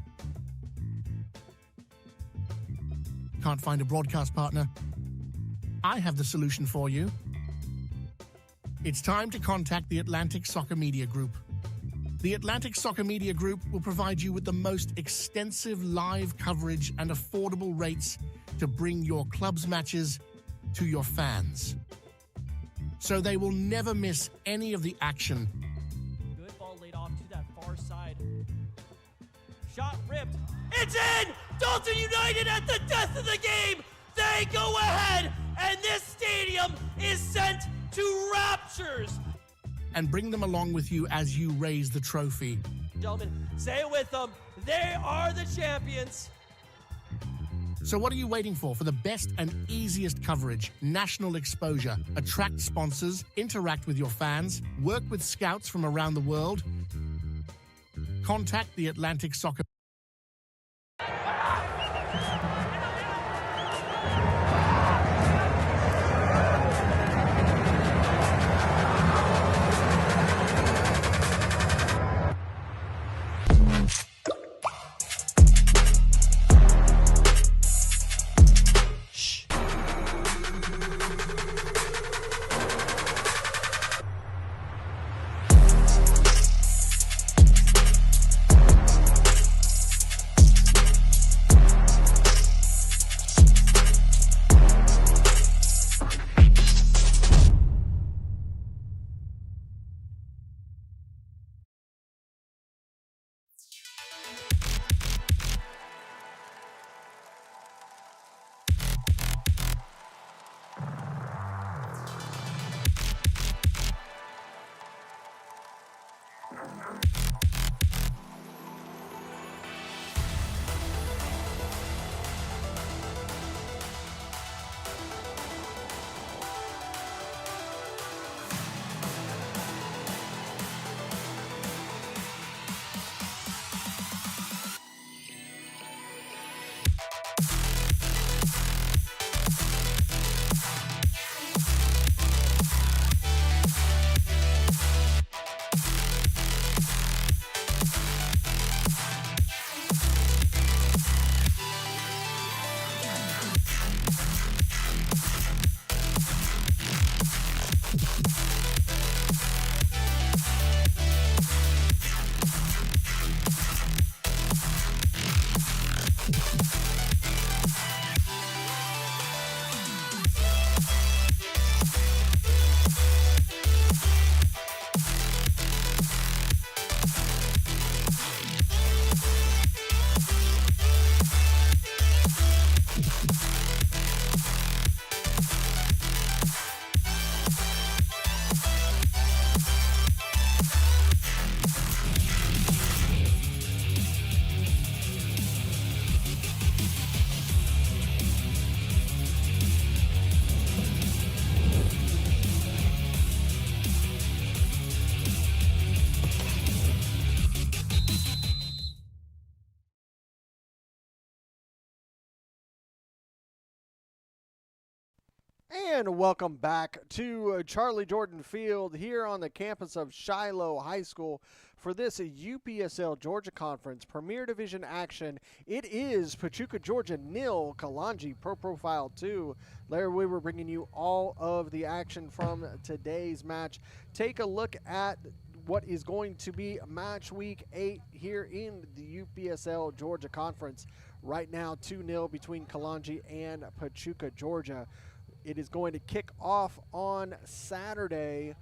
Can't find a broadcast partner? I have the solution for you. It's time to contact the Atlantic Soccer Media Group. The Atlantic Soccer Media Group will provide you with the most extensive live coverage and affordable rates to bring your club's matches to your fans, so they will never miss any of the action. Good ball laid off to that far side. Shot ripped. It's in! Dalton United at the death of the game! They go ahead, and this stadium is sent to raptures. And bring them along with you as you raise the trophy. Gentlemen, say it with them. They are the champions. So what are you waiting for? For the best and easiest coverage, national exposure, attract sponsors, interact with your fans, work with scouts from around the world? Contact the Atlantic Soccer. And welcome back to Charlie Jordan Field here on the campus of Shiloh High School for this UPSL Georgia Conference Premier Division action. It is Pachuca, Georgia 0, Kalonji Pro Profile 2. Larry, we were bringing you all of the action from today's match. Take a look at what is going to be match week 8 here in the UPSL Georgia Conference. Right now 2-0 between Kalonji and Pachuca, Georgia. It is going to kick off on Saturday.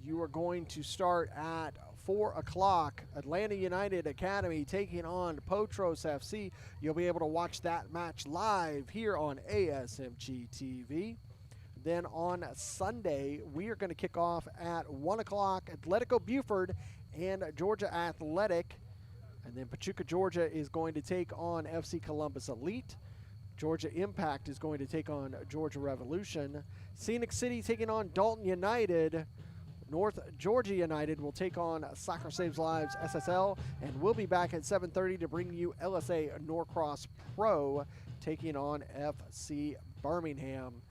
You are going to start at 4 o'clock. Atlanta United Academy taking on Potros FC. You'll be able to watch that match live here on ASMG TV. Then on Sunday, we are going to kick off at 1 o'clock. Atletico Buford and Georgia Athletic. And then Pachuca, Georgia is going to take on FC Columbus Elite. Georgia Impact is going to take on Georgia Revolution. Scenic City taking on Dalton United. North Georgia United will take on Soccer Saves Lives SSL. And we'll be back at 7:30 to bring you LSA Norcross Pro taking on FC Birmingham.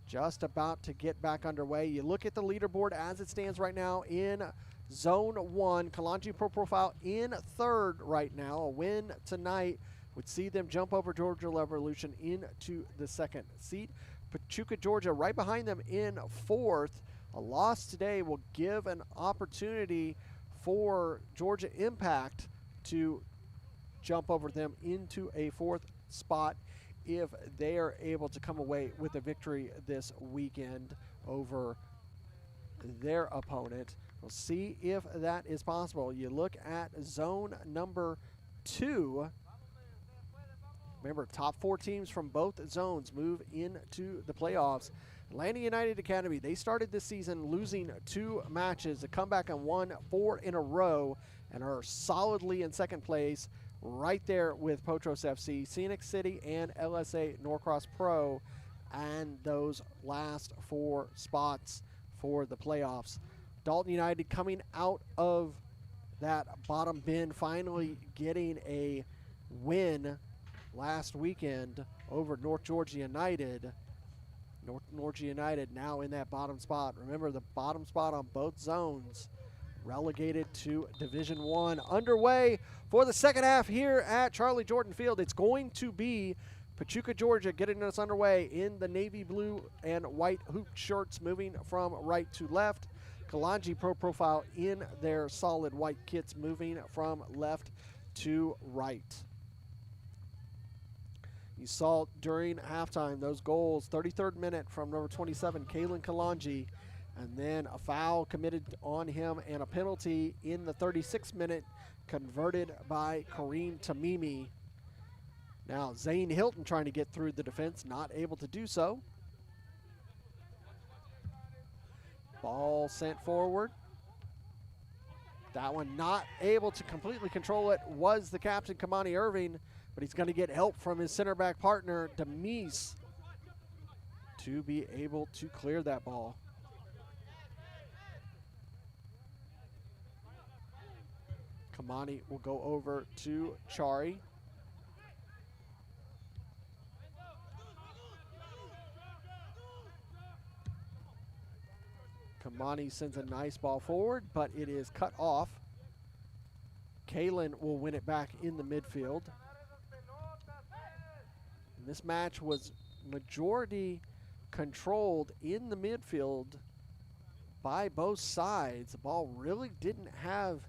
Just about to get back underway. You look at the leaderboard as it stands right now in Zone 1. Kalonji Pro Profile in third right now. A win tonight would see them jump over Georgia Revolution into the second seat. Pachuca, Georgia, right behind them in fourth. A loss today will give an opportunity for Georgia Impact to jump over them into a fourth spot if they are able to come away with a victory this weekend over their opponent. We'll see if that is possible. You look at zone number 2. Remember, top 4 teams from both zones move into the playoffs. Atlanta United Academy, they started this season losing 2 matches. A comeback and won 4 in a row and are solidly in second place right there with Potros FC, Scenic City, and LSA Norcross Pro, and those last 4 spots for the playoffs. Dalton United coming out of that bottom bin, finally getting a win last weekend over North Georgia United. North Georgia United now in that bottom spot. Remember, the bottom spot on both zones relegated to Division I. Underway for the second half here at Charlie Jordan Field. It's going to be Pachuca, Georgia getting us underway in the navy blue and white hoop shirts, moving from right to left. Kalonji Pro Profile in their solid white kits, moving from left to right. You saw during halftime those goals, 33rd minute from number 27, Kalen Kalonji, and then a foul committed on him and a penalty in the 36th minute converted by Kareem Tamimi. Now Zane Hilton trying to get through the defense, not able to do so. Ball sent forward. That one not able to completely control it was the captain, Kamani Irving, but he's going to get help from his center back partner, Demise, to be able to clear that ball. Kamani will go over to Chari. Kamani sends a nice ball forward, but it is cut off. Kalen will win it back in the midfield. And this match was majority controlled in the midfield by both sides. The ball really didn't have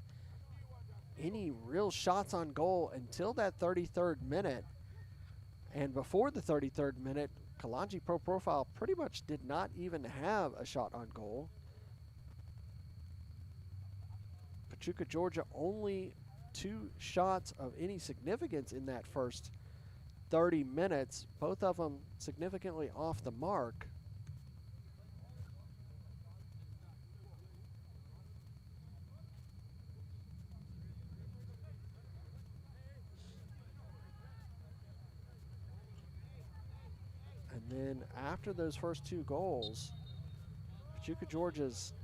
any real shots on goal until that 33rd minute. And before the 33rd minute, Kalonji Pro Profile pretty much did not even have a shot on goal. Pachuca, Georgia, only 2 shots of any significance in that first 30 minutes, both of them significantly off the mark. And then after those first 2 goals, Pachuca, Georgia's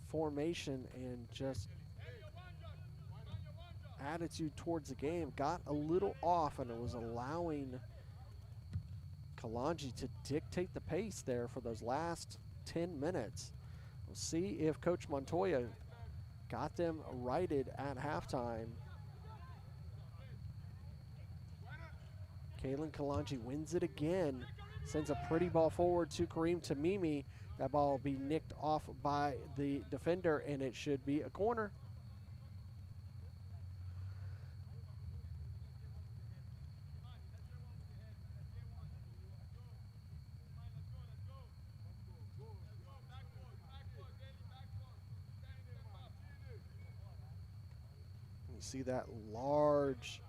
formation and just attitude towards the game got a little off, and it was allowing Kalonji to dictate the pace there for those last 10 minutes. We'll see if Coach Montoya got them righted at halftime. Kalen Kalonji wins it again, sends a pretty ball forward to Kareem Tamimi. That ball will be nicked off by the defender, and it should be a corner. You see that large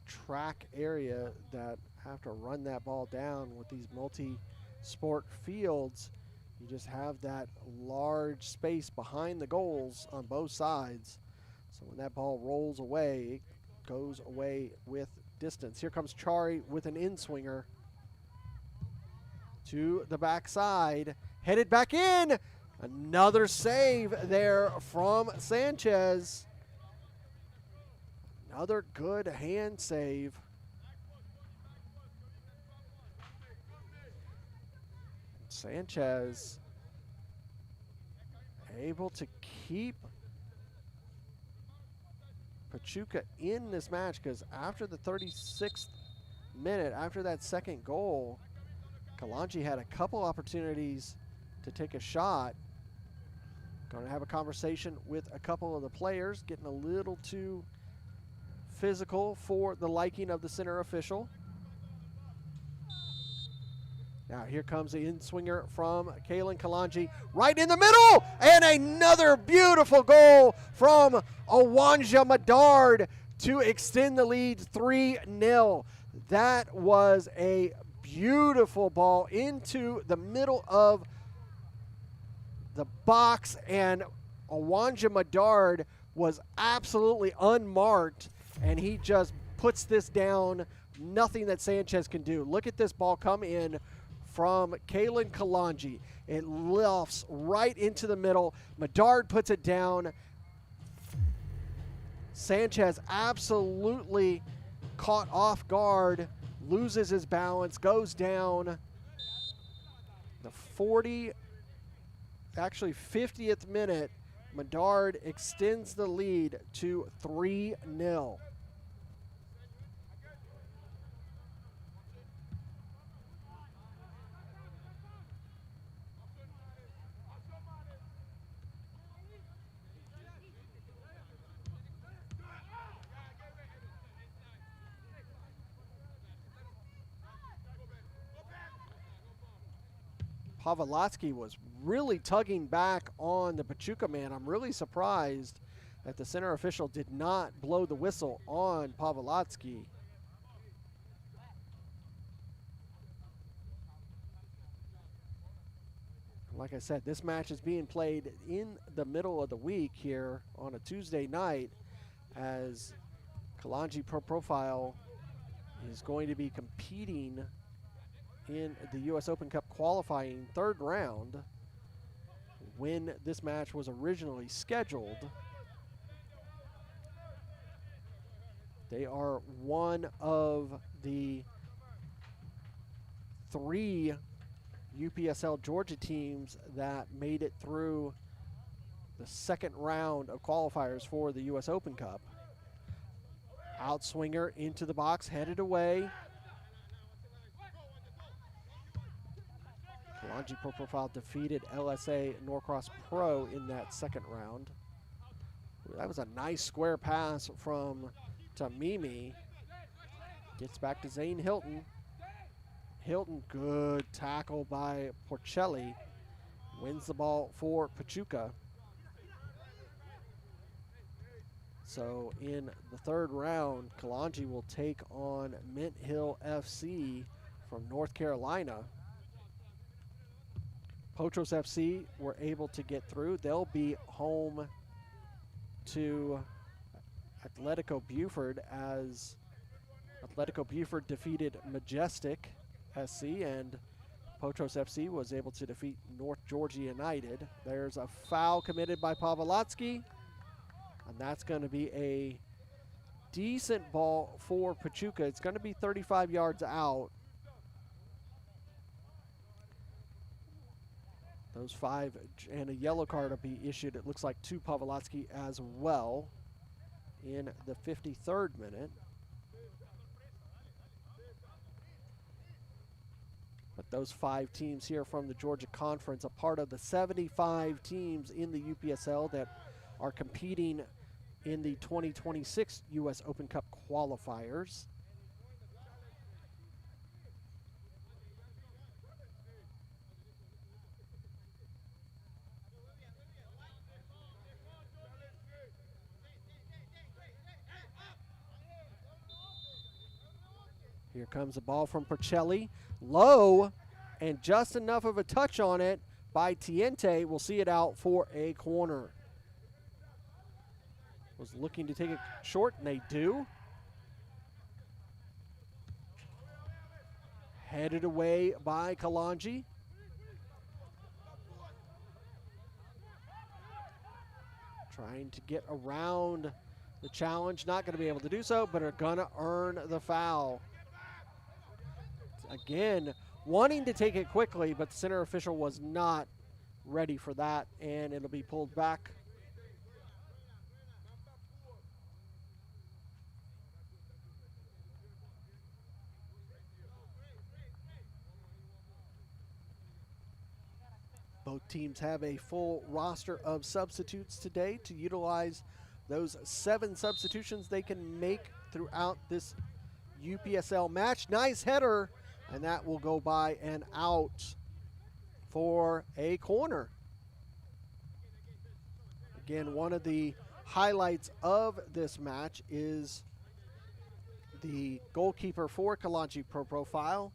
track area that have to run that ball down with these multi-sport fields. You just have that large space behind the goals on both sides. So when that ball rolls away, it goes away with distance. Here comes Chari with an in-swinger to the backside, headed back in. Another save there from Sanchez. Another good hand save. Sanchez able to keep Pachuca in this match, because after the 36th minute, after that second goal, Kalonji had a couple opportunities to take a shot. Going to have a conversation with a couple of the players, getting a little too physical for the liking of the center official. Now here comes the in-swinger from Kalonji, right in the middle, and another beautiful goal from Owanja Medard to extend the lead 3-0. That was a beautiful ball into the middle of the box, and Owanja Medard was absolutely unmarked, and he just puts this down. Nothing that Sanchez can do. Look at this ball come in from Kalonji. It lofts right into the middle. Medard puts it down. Sanchez absolutely caught off guard, loses his balance, goes down. The 50th minute, Medard extends the lead to 3-0. Pavlotsky was really tugging back on the Pachuca man. I'm really surprised that the center official did not blow the whistle on Pavlotsky. Like I said, this match is being played in the middle of the week here on a Tuesday night, as Kalonji Pro Profile is going to be competing in the U.S. Open Cup qualifying third round when this match was originally scheduled. They are one of the 3 UPSL Georgia teams that made it through the second round of qualifiers for the U.S. Open Cup. Outswinger into the box, headed away. Kalonji Pro Profile defeated LSA Norcross Pro in that second round. That was a nice square pass from Tamimi. Gets back to Zane Hilton. Hilton, good tackle by Porcelli. Wins the ball for Pachuca. So in the third round, Kalonji will take on Mint Hill FC from North Carolina. Potros FC were able to get through. They'll be home to Atletico Buford, as Atletico Buford defeated Majestic SC, and Potros FC was able to defeat North Georgia United. There's a foul committed by Pavlotsky, and that's going to be a decent ball for Pachuca. It's going to be 35 yards out. Those 5 and a yellow card will be issued, it looks like, to Pavlotsky as well in the 53rd minute. But those 5 teams here from the Georgia Conference, a part of the 75 teams in the UPSL that are competing in the 2026 U.S. Open Cup qualifiers. Here comes the ball from Porcelli. Low, and just enough of a touch on it by Tiente. We'll see it out for a corner. Was looking to take it short, and they do. Headed away by Kalonji. Trying to get around the challenge. Not going to be able to do so, but are going to earn the foul. Again, wanting to take it quickly, but the center official was not ready for that, and it'll be pulled back. Both teams have a full roster of substitutes today to utilize those 7 substitutions they can make throughout this UPSL match. Nice header, and that will go by and out for a corner. Again, one of the highlights of this match is the goalkeeper for Kalonji Pro Profile,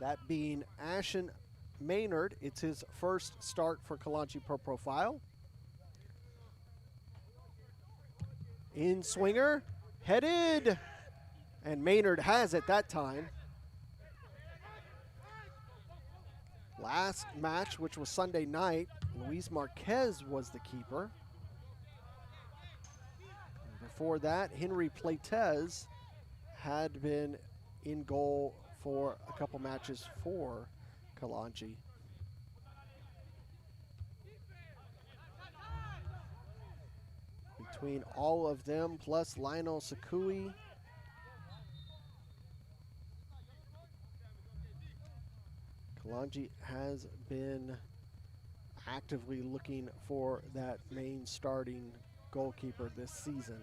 that being Ashen Maynard. It's his first start for Kalonji Pro Profile. In swinger, headed, and Maynard has it that time. Last match, which was Sunday night, Luis Marquez was the keeper. Before that, Henry Plates had been in goal for a couple matches for Kalonji. Between all of them, plus Lionel Sakui, Kalonji has been actively looking for that main starting goalkeeper this season.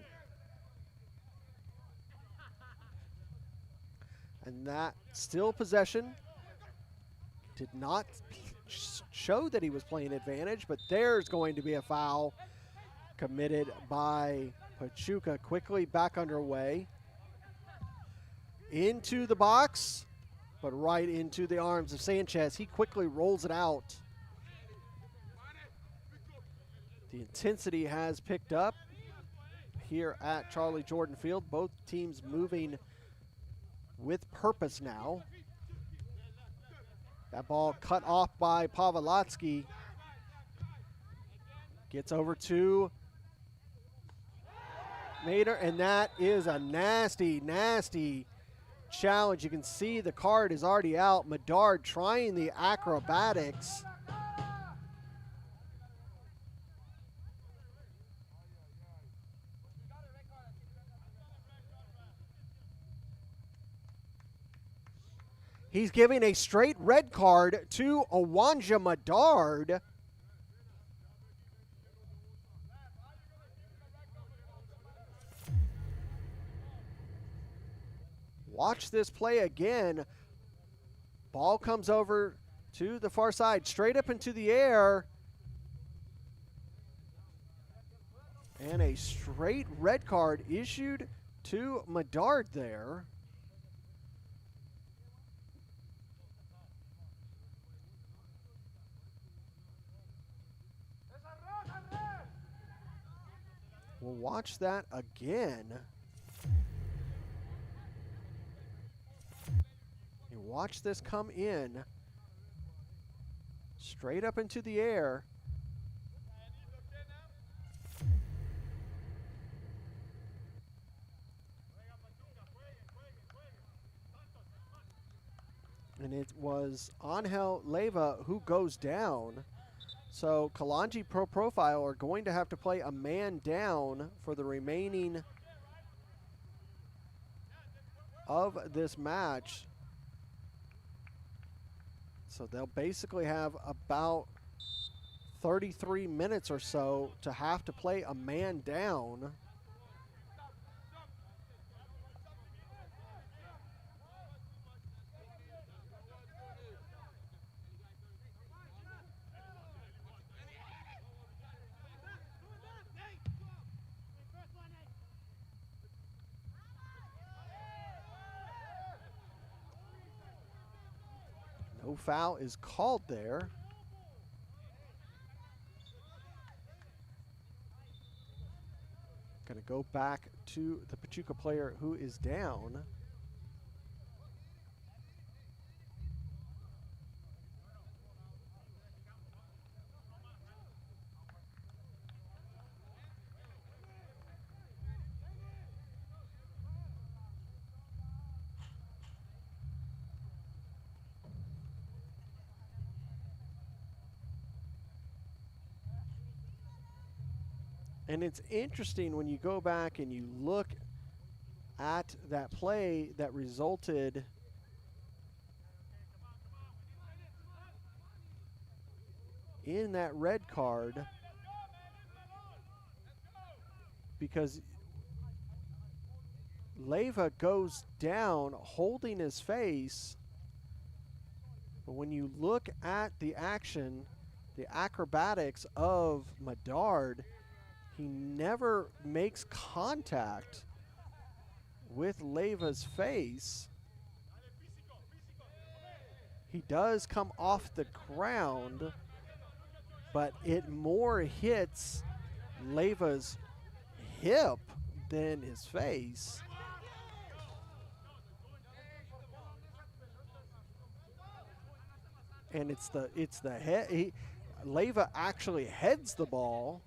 And that still possession. Did not show that he was playing advantage, but there's going to be a foul committed by Pachuca. Quickly back underway. Into the box, but right into the arms of Sanchez. He quickly rolls it out. The intensity has picked up here at Charlie Jordan Field. Both teams moving with purpose now. That ball cut off by Pavlotsky. Gets over to Mader, and that is a nasty, nasty challenge. You can see the card is already out. Medard trying the acrobatics. He's giving a straight red card to Awanja Medard. Watch this play again. Ball comes over to the far side, straight up into the air. And a straight red card issued to Medard there. We'll watch that again. You watch this come in. Straight up into the air. And it was Angel Leyva who goes down. So Kalonji Pro Profile are going to have to play a man down for the remaining of this match. So they'll basically have about 33 minutes or so to have to play a man down. No foul is called there. Going to go back to the Pachuca player who is down. And it's interesting when you go back and you look at that play that resulted in that red card, because Leyva goes down holding his face, but when you look at the action, the acrobatics of Medard, he never makes contact with Leyva's face. He does come off the ground, but it more hits Leyva's hip than his face. And it's the head. Leyva actually heads the ball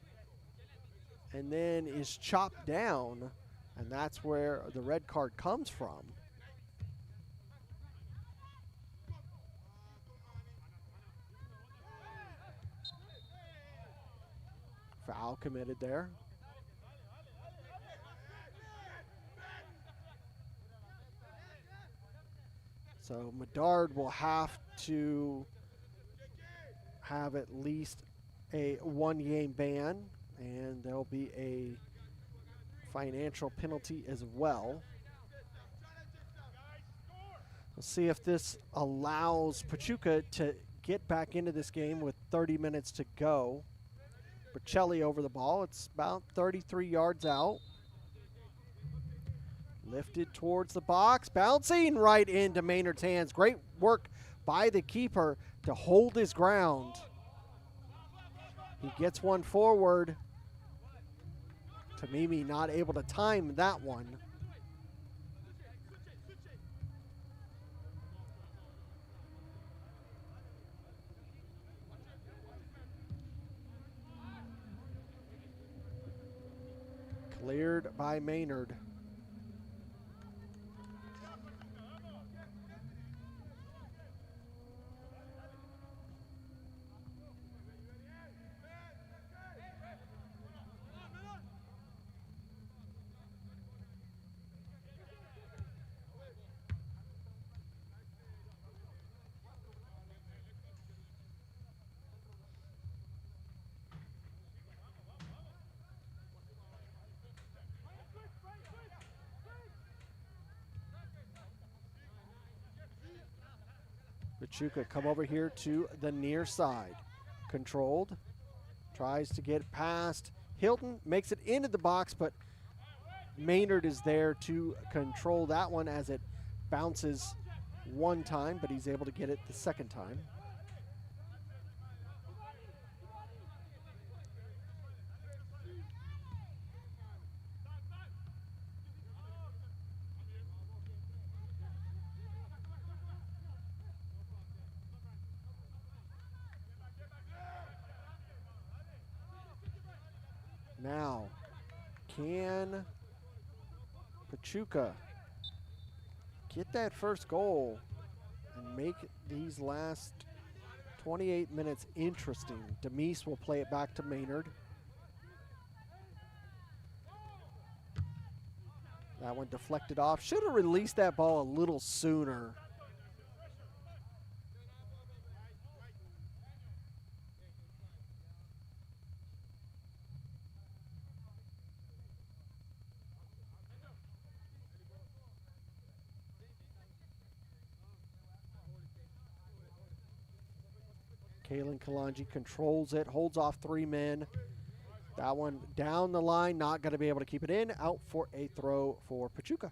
and then is chopped down, and that's where the red card comes from. Foul committed there. So Medard will have to have at least a one-game ban, and there'll be a financial penalty as well. We'll see if this allows Pachuca to get back into this game with 30 minutes to go. Bocelli over the ball. It's about 33 yards out. Lifted towards the box, bouncing right into Maynard's hands. Great work by the keeper to hold his ground. He gets one forward. Tamimi not able to time that one. Cleared by Maynard. Pachuca come over here to the near side. Controlled. Tries to get past Hilton. Makes it into the box, but Maynard is there to control that one as it bounces one time, but he's able to get it the second time. Now, can Pachuca get that first goal and make these last 28 minutes interesting? Demise will play it back to Maynard. That one deflected off. Should have released that ball a little sooner. Kalonji controls it, holds off three men. That one down the line, not going to be able to keep it in. Out for a throw for Pachuca.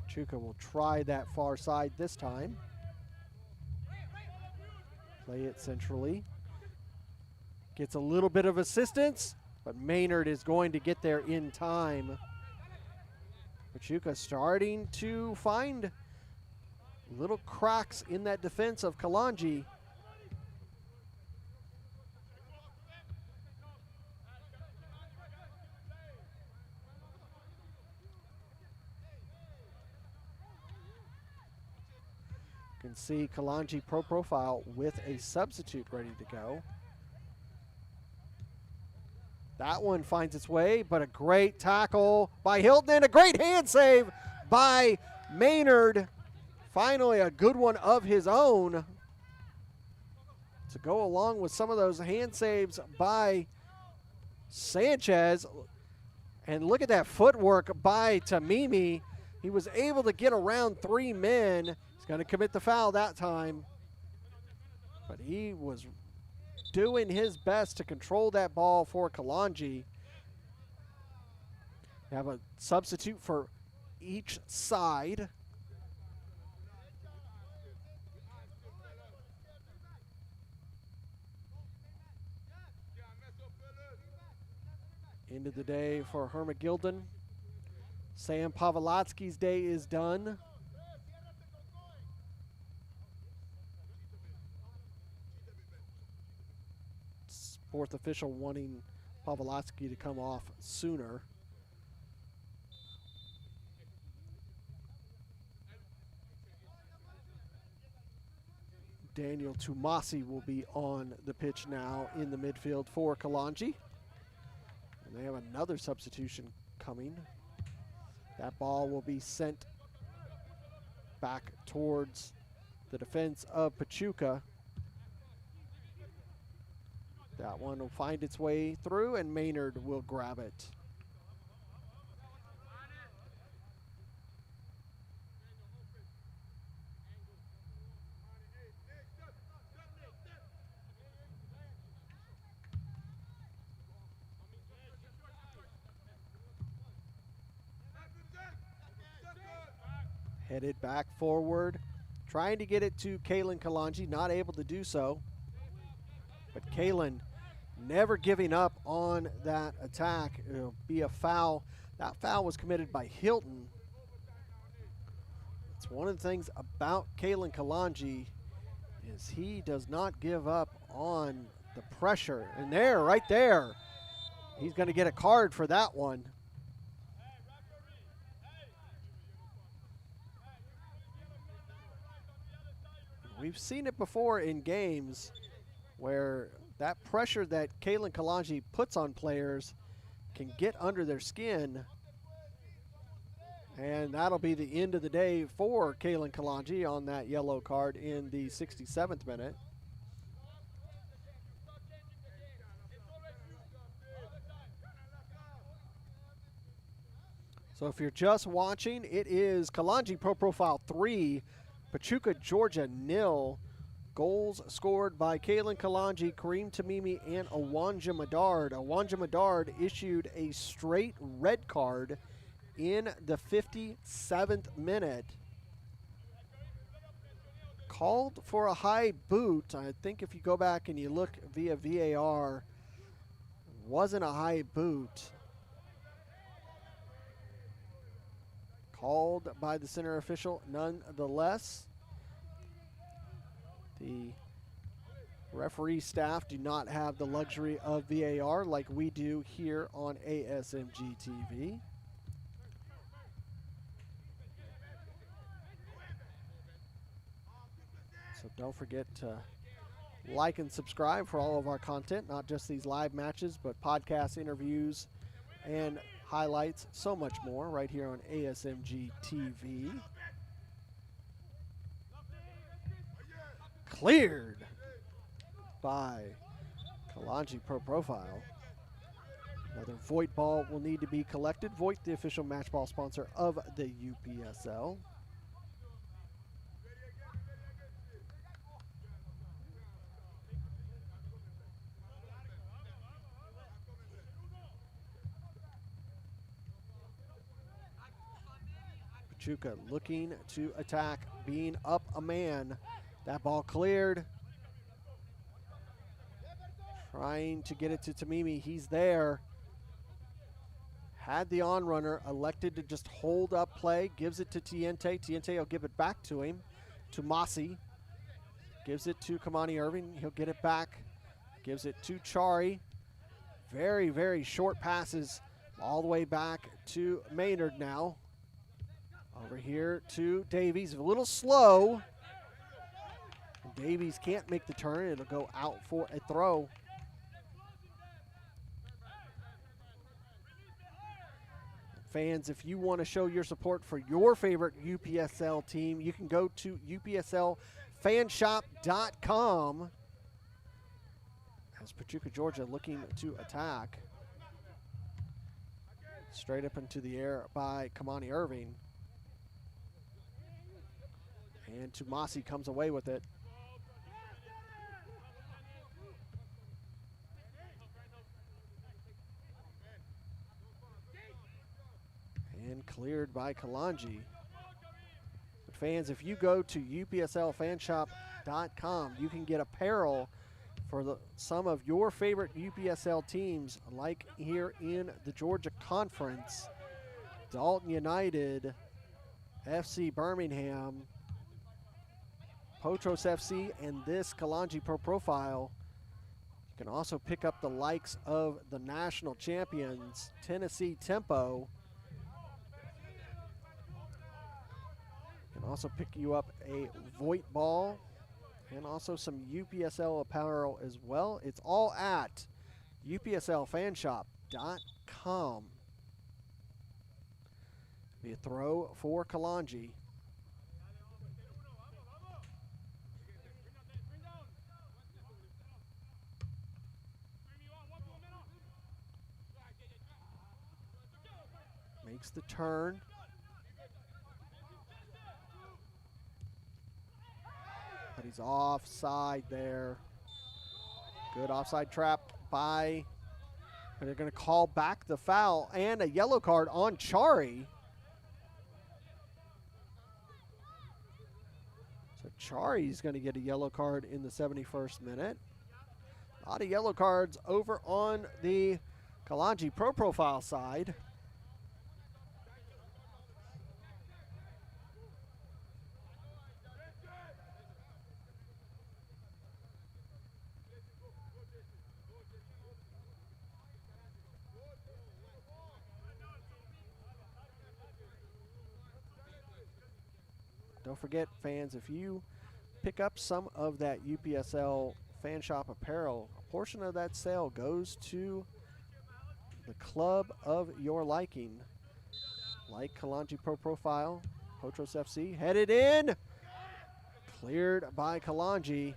Pachuca will try that far side this time. Play it centrally. Gets a little bit of assistance, but Maynard is going to get there in time. Pachuca starting to find little cracks in that defense of Kalonji. can see Kalonji Pro Profile with a substitute ready to go. That one finds its way, but a great tackle by Hilton and a great hand save by Maynard. Finally, a good one of his own to go along with some of those hand saves by Sanchez. And look at that footwork by Tamimi. He was able to get around 3 men. He's going to commit the foul that time. But he was doing his best to control that ball for Kalonji. Have a substitute for each side. End of the day for Hermagilden. Sam Pavlotsky's day is done. Fourth official wanting Pavlotsky to come off sooner. Daniel Tumasi will be on the pitch now in the midfield for Kalonji. And they have another substitution coming. That ball will be sent back towards the defense of Pachuca. That one will find its way through, and Maynard will grab it. Headed back forward, trying to get it to Kalen Kalonji, not able to do so. But Kalen never giving up on that attack. It'll be a foul. That foul was committed by Hilton. It's one of the things about Kalen Kalonji is he does not give up on the pressure. And there, right there, he's going to get a card for that one. We've seen it before in games where that pressure that Kalen Kalonji puts on players can get under their skin. And that'll be the end of the day for Kalen Kalonji on that yellow card in the 67th minute. So if you're just watching, it is Kalonji Pro Profile 3, Pachuca, Georgia 0. Goals scored by Kalen Kalonji, Kareem Tamimi, and Awanja Medard. Awanja Medard issued a straight red card in the 57th minute. Called for a high boot. I think if you go back and you look via VAR, wasn't a high boot. Called by the center official nonetheless. The referee staff do not have the luxury of VAR like we do here on ASMG TV. So don't forget to like and subscribe for all of our content, not just these live matches, but podcasts, interviews, and highlights, so much more right here on ASMG TV. Cleared by Kalonji Pro Profile. Another Voigt ball will need to be collected. Voigt, the official match ball sponsor of the UPSL. Pachuca looking to attack, being up a man. That ball cleared. Trying to get it to Tamimi. He's there. Had the on-runner, elected to just hold up play. Gives it to Tiente. Tiente will give it back to him. To Masi. Gives it to Kamani Irving. He'll get it back. Gives it to Chari. Very, very short passes all the way back to Maynard now. Over here to Davies. A little slow. Davies can't make the turn. It'll go out for a throw. Fans, if you want to show your support for your favorite UPSL team, you can go to UPSLfanshop.com. As Pachuca, Georgia looking to attack. Straight up into the air by Kamani Irving. And Tumasi comes away with it. And cleared by Kalonji. But fans, if you go to UPSLfanshop.com, you can get apparel for some of your favorite UPSL teams, like here in the Georgia Conference, Dalton United, FC Birmingham, Potros FC, and this Kalonji Pro Profile. You can also pick up the likes of the national champions, Tennessee Tempo. You can also pick you up a Voight ball and also some UPSL apparel as well. It's all at UPSLfanshop.com. Be a throw for Kalonji. Makes the turn. But he's offside there. Good offside trap by, but they're going to call back the foul and a yellow card on Chari. So Chari's going to get a yellow card in the 71st minute. A lot of yellow cards over on the Kalonji Pro Profile side. Don't forget, fans, if you pick up some of that UPSL fan shop apparel, a portion of that sale goes to the club of your liking, like Kalonji Pro Profile, Potros FC. Headed in, cleared by Kalonji.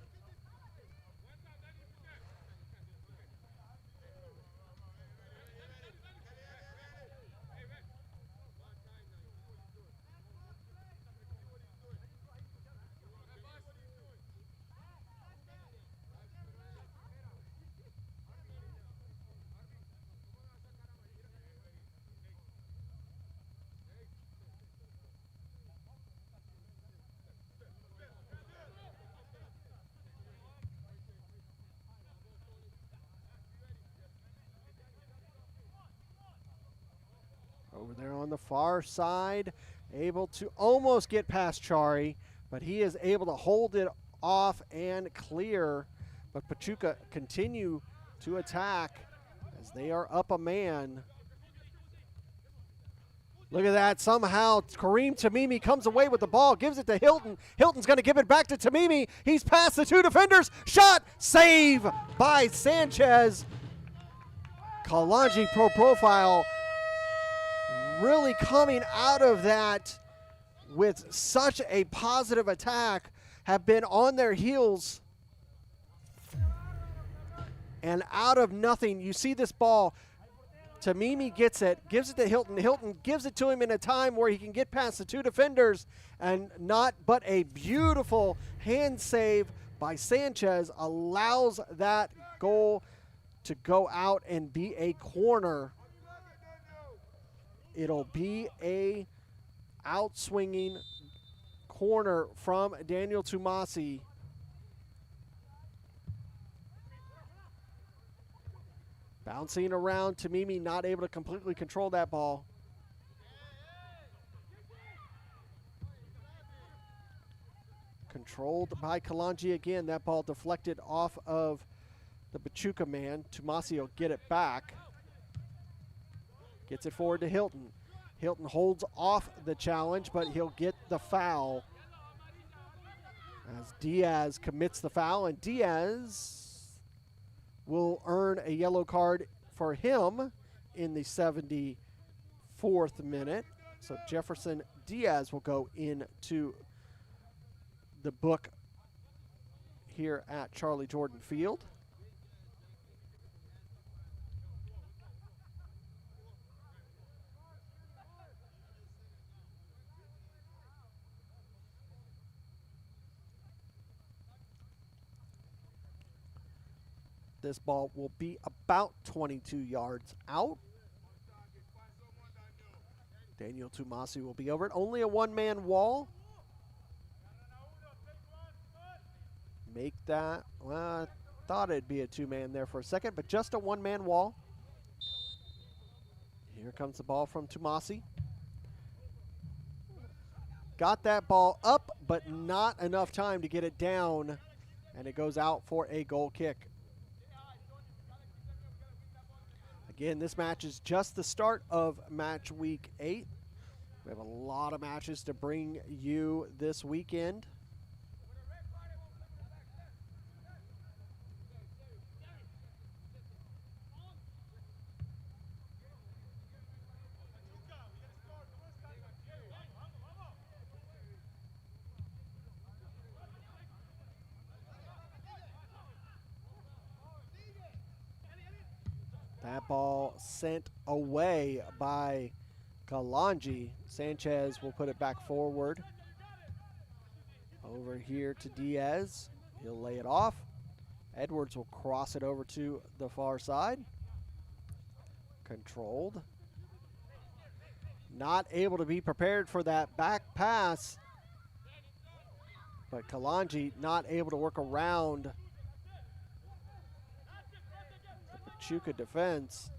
Over there on the far side, able to almost get past Chari, but he is able to hold it off and clear. But Pachuca continue to attack as they are up a man. Look at that. Somehow Kareem Tamimi comes away with the ball, gives it to Hilton. Hilton's going to give it back to Tamimi. He's past the two defenders. Shot, save by Sanchez. Kalonji Pro Profile really coming out of that with such a positive attack, have been on their heels. And out of nothing, you see this ball. Tamimi gets it, gives it to Hilton. Hilton gives it to him in a time where he can get past the two defenders, and not but a beautiful hand save by Sanchez allows that goal to go out and be a corner. It'll be a outswinging corner from Daniel Tumasi. Bouncing around, Tamimi not able to completely control that ball. Controlled by Kalonji again. That ball deflected off of the Pachuca man. Tumasi will get it back. Gets it forward to Hilton. Hilton holds off the challenge, but he'll get the foul. As Diaz commits the foul, and Diaz will earn a yellow card for him in the 74th minute. So Jefferson Diaz will go into the book here at Charlie Jordan Field. This ball will be about 22 yards out. Daniel Tumasi will be over it. Only a one-man wall. Make that, well, I thought it'd be a two-man there for a second, but just a one-man wall. Here comes the ball from Tumasi. Got that ball up, but not enough time to get it down, and it goes out for a goal kick. Again, this match is just the start of match week 8. We have a lot of matches to bring you this weekend. That ball sent away by Kalonji. Sanchez will put it back forward. Over here to Diaz. He'll lay it off. Edwards will cross it over to the far side. Controlled. Not able to be prepared for that back pass. But Kalonji not able to work around Pachuca defense,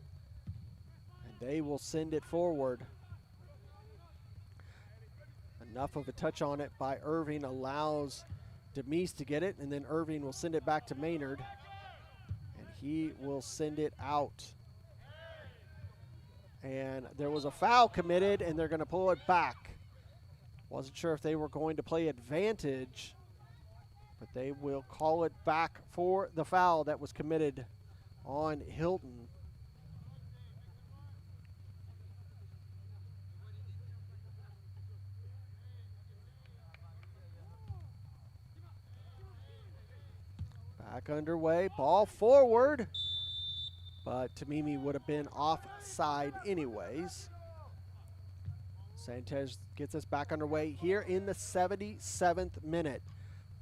and they will send it forward. Enough of a touch on it by Irving allows Demise to get it, and then Irving will send it back to Maynard, and he will send it out. And there was a foul committed, and they're going to pull it back. Wasn't sure if they were going to play advantage, but they will call it back for the foul that was committed on Hilton. Back underway, ball forward, but Tamimi would have been offside anyways. Sanchez gets us back underway here in the 77th minute.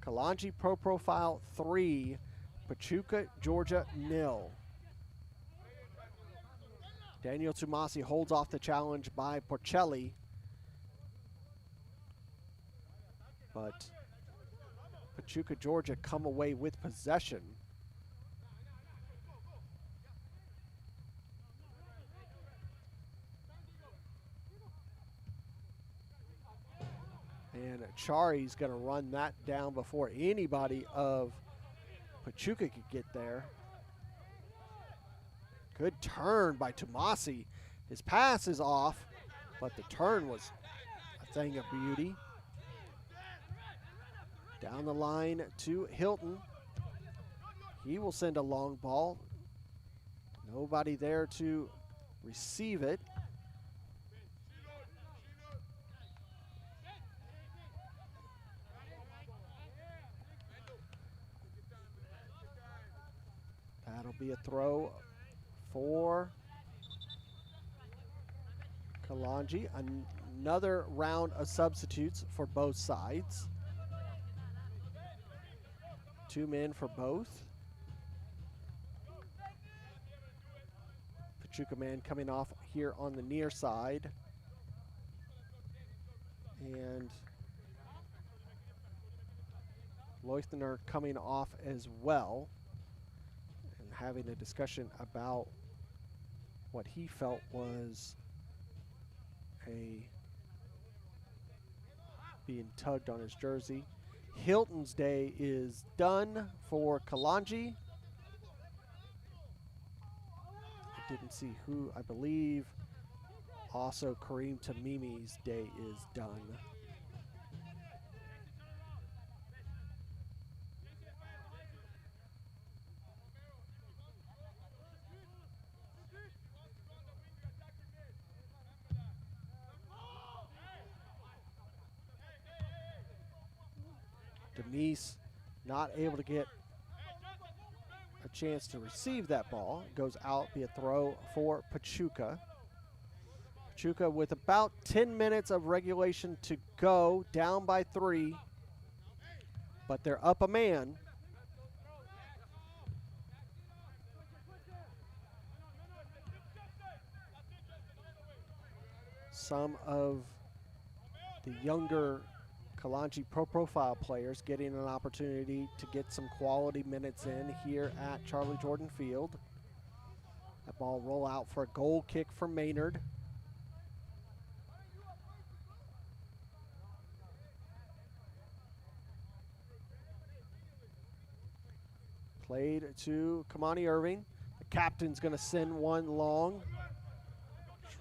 Kalonji Pro Profile 3, Pachuca, Georgia 0. Daniel Tumasi holds off the challenge by Porcelli. But Pachuca, Georgia come away with possession. And Chari's going to run that down before anybody of Pachuca could get there. Good turn by Tumasi. His pass is off, but the turn was a thing of beauty. Down the line to Hilton. He will send a long ball. Nobody there to receive it. That'll be a throw for Kalonji. Another round of substitutes for both sides. 2 men for both. Pachuca man coming off here on the near side. And Leuthner coming off as well, and having a discussion about what he felt was being tugged on his jersey. Hilton's day is done for Kalonji. I didn't see who, I believe also Kareem Tamimi's day is done. Demise not able to get a chance to receive that ball. Goes out, be a throw for Pachuca. Pachuca with about 10 minutes of regulation to go, down by 3, but they're up a man. Some of the younger Kalonji Pro Profile players getting an opportunity to get some quality minutes in here at Charlie Jordan Field. That ball roll out for a goal kick for Maynard. Played to Kamani Irving. The captain's going to send one long.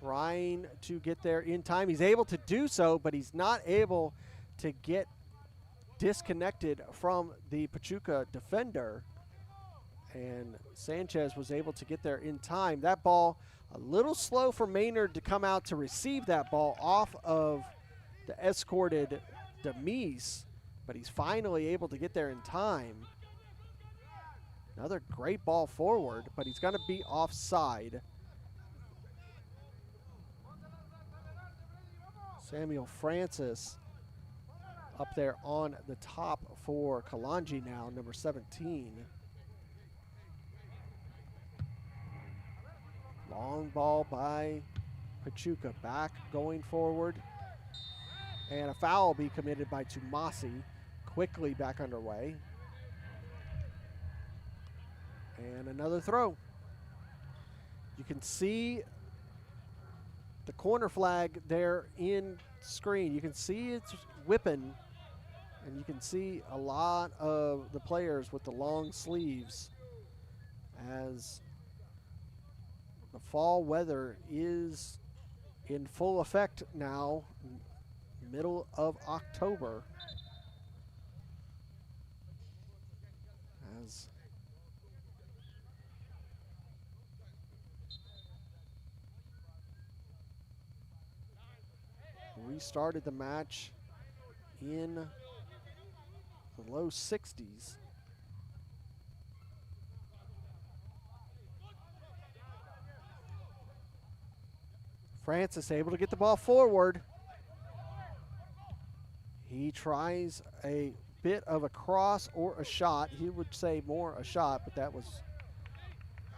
Trying to get there in time. He's able to do so, but he's not able to get disconnected from the Pachuca defender. And Sanchez was able to get there in time. That ball a little slow for Maynard to come out to receive that ball off of the escorted Demise, but he's finally able to get there in time. Another great ball forward, but he's going to be offside. Samuel Francis up there on the top for Kalonji now, number 17. Long ball by Pachuca, back going forward. And a foul will be committed by Tumasi, quickly back underway. And another throw. You can see the corner flag there in screen. You can see it's whipping, and you can see a lot of the players with the long sleeves as the fall weather is in full effect now, middle of October. As we started the match in the low 60s. Francis able to get the ball forward. He tries a bit of a cross or a shot. He would say more a shot, but that was,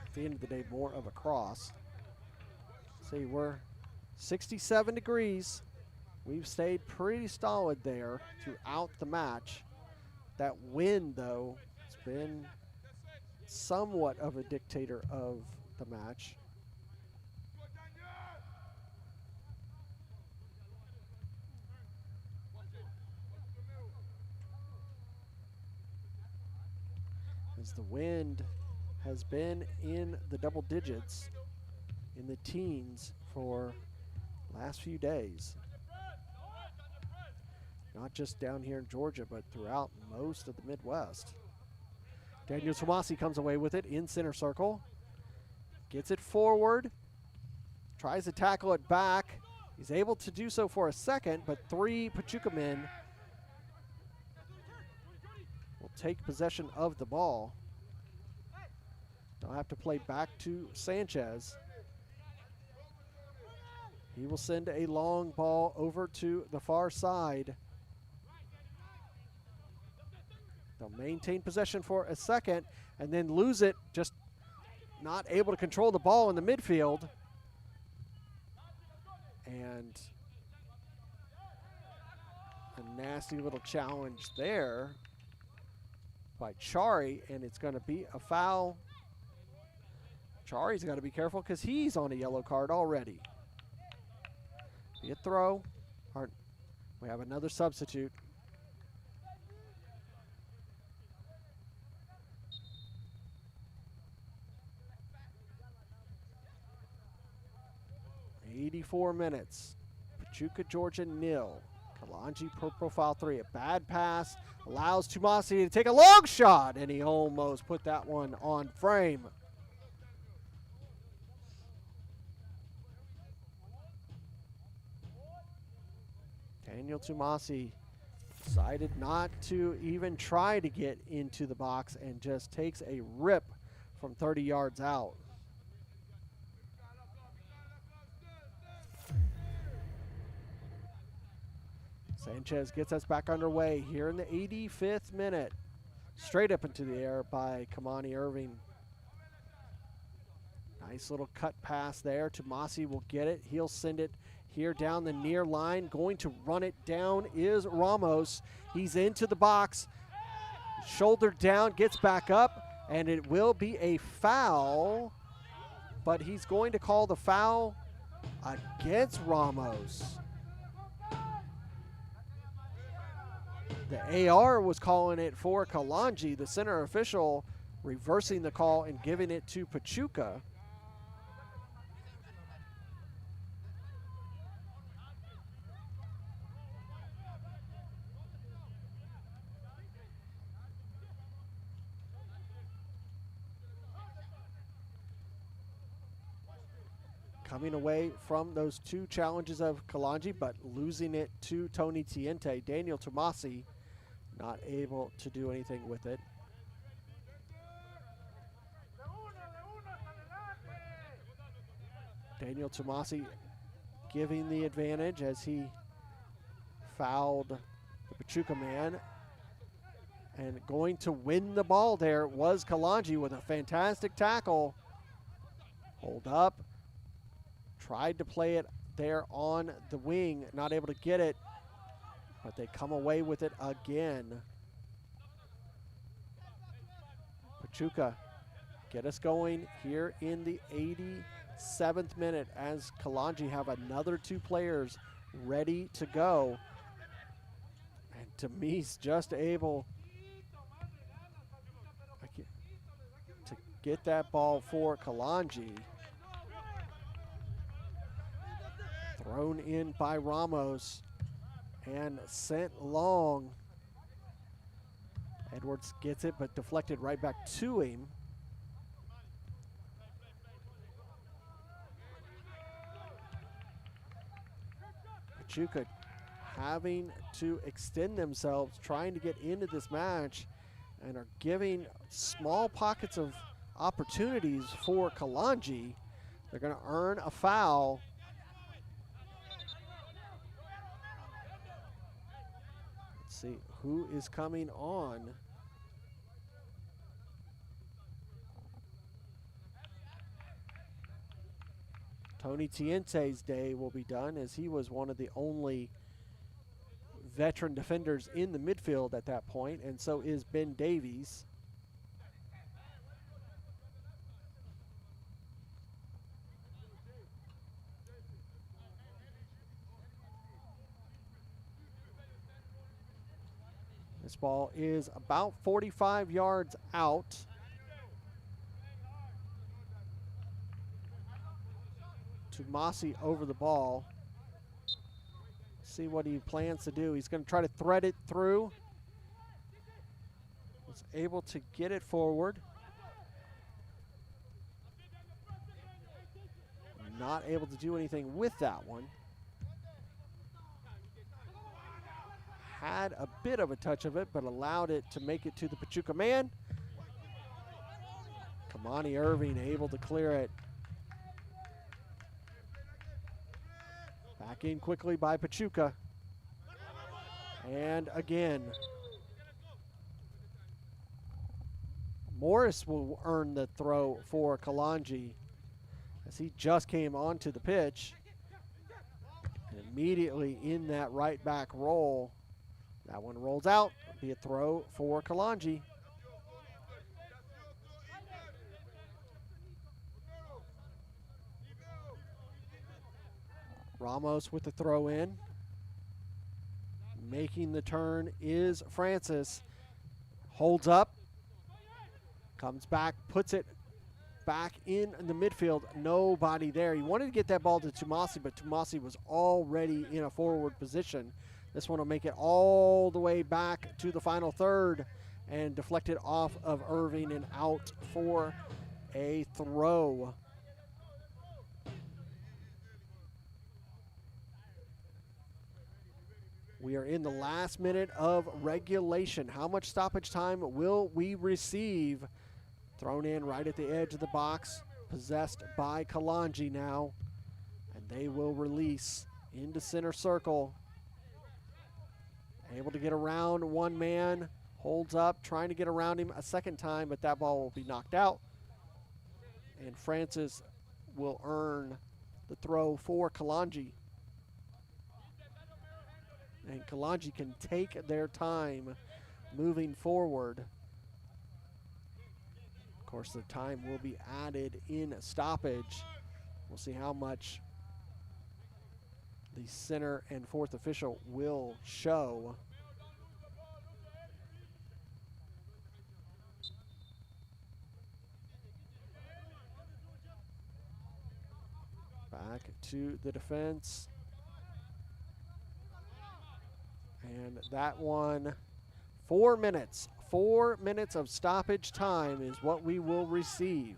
at the end of the day, more of a cross. See, we're 67 degrees. We've stayed pretty solid there throughout the match. That wind, though, has been somewhat of a dictator of the match. As the wind has been in the double digits, in the teens for the last few days. Not just down here in Georgia, but throughout most of the Midwest. Daniel Tomasi comes away with it in center circle. Gets it forward. Tries to tackle it back. He's able to do so for a second, but 3 Pachuca men will take possession of the ball. They'll have to play back to Sanchez. He will send a long ball over to the far side. They'll maintain possession for a second and then lose it, just not able to control the ball in the midfield. And a nasty little challenge there by Chari, and it's going to be a foul. Chari's got to be careful because he's on a yellow card already. Be a throw. We have another substitute. .84 minutes. Pachuca, Georgia 0. Kalonji Pro Profile 3. A bad pass allows Tumasi to take a long shot, and he almost put that one on frame. Daniel Tumasi Decided not to even try to get into the box and just takes a rip from 30 yards out. Sanchez gets us back underway here in the 85th minute. Straight up into the air by Kamani Irving. Nice little cut pass there. Tomasi will get it. He'll send it here down the near line. Going to run it down is Ramos. He's into the box. Shoulder down, gets back up, and it will be a foul. But he's going to call the foul against Ramos. The AR was calling it for Kalonji, the center official, reversing the call and giving it to Pachuca. Coming away from those two challenges of Kalonji, but losing it to Tony Tiente. Daniel Tomasi not able to do anything with it. Daniel Tomasi giving the advantage as he fouled the Pachuca man. And going to win the ball there was Kalonji with a fantastic tackle. Hold up. Tried to play it there on the wing, not able to get it, but they come away with it again. Pachuca get us going here in the 87th minute as Kalonji have another two players ready to go. And Demise just able to get that ball for Kalonji. Thrown in by Ramos and sent long. Edwards gets it, but deflected right back to him. Pachuca having to extend themselves, trying to get into this match, and are giving small pockets of opportunities for Kalonji. They're going to earn a foul. See who is coming on. Tony Tiente's day will be done as he was one of the only veteran defenders in the midfield at that point, and so is Ben Davies. This ball is about 45 yards out. Tomasi over the ball. See what he plans to do. He's going to try to thread it through. Was able to get it forward. Not able to do anything with that one. Had a bit of a touch of it, but allowed it to make it to the Pachuca man. Kamani Irving able to clear it. Back in quickly by Pachuca. And again, Morris will earn the throw for Kalonji as he just came onto the pitch. And immediately in that right back roll, that one rolls out, be a throw for Kalonji. Ramos with the throw in. Making the turn is Francis. Holds up. Comes back, puts it back in the midfield. Nobody there. He wanted to get that ball to Tomasi, but Tomasi was already in a forward position. This one will make it all the way back to the final third and deflected off of Irving and out for a throw. We are in the last minute of regulation. How much stoppage time will we receive? Thrown in right at the edge of the box, possessed by Kalonji now. And they will release into center circle. Able to get around one man, holds up, trying to get around him a second time, but that ball will be knocked out. And Francis will earn the throw for Kalonji. And Kalonji can take their time moving forward. Of course, the time will be added in stoppage. We'll see how much the center and fourth official will show. Back to the defense. And that one, 4 minutes. 4 minutes of stoppage time is what we will receive.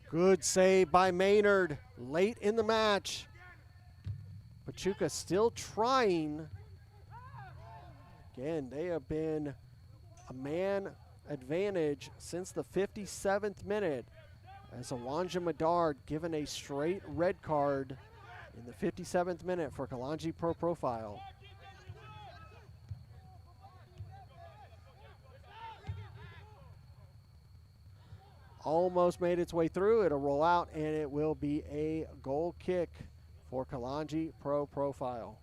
Good save by Maynard late in the match. Pachuca still trying. Again, they have been a man advantage since the 57th minute as Awanja Madard given a straight red card in the 57th minute for Kalonji Pro Profile. Almost made its way through. It'll roll out, and it will be a goal kick for Kalonji Pro Profile.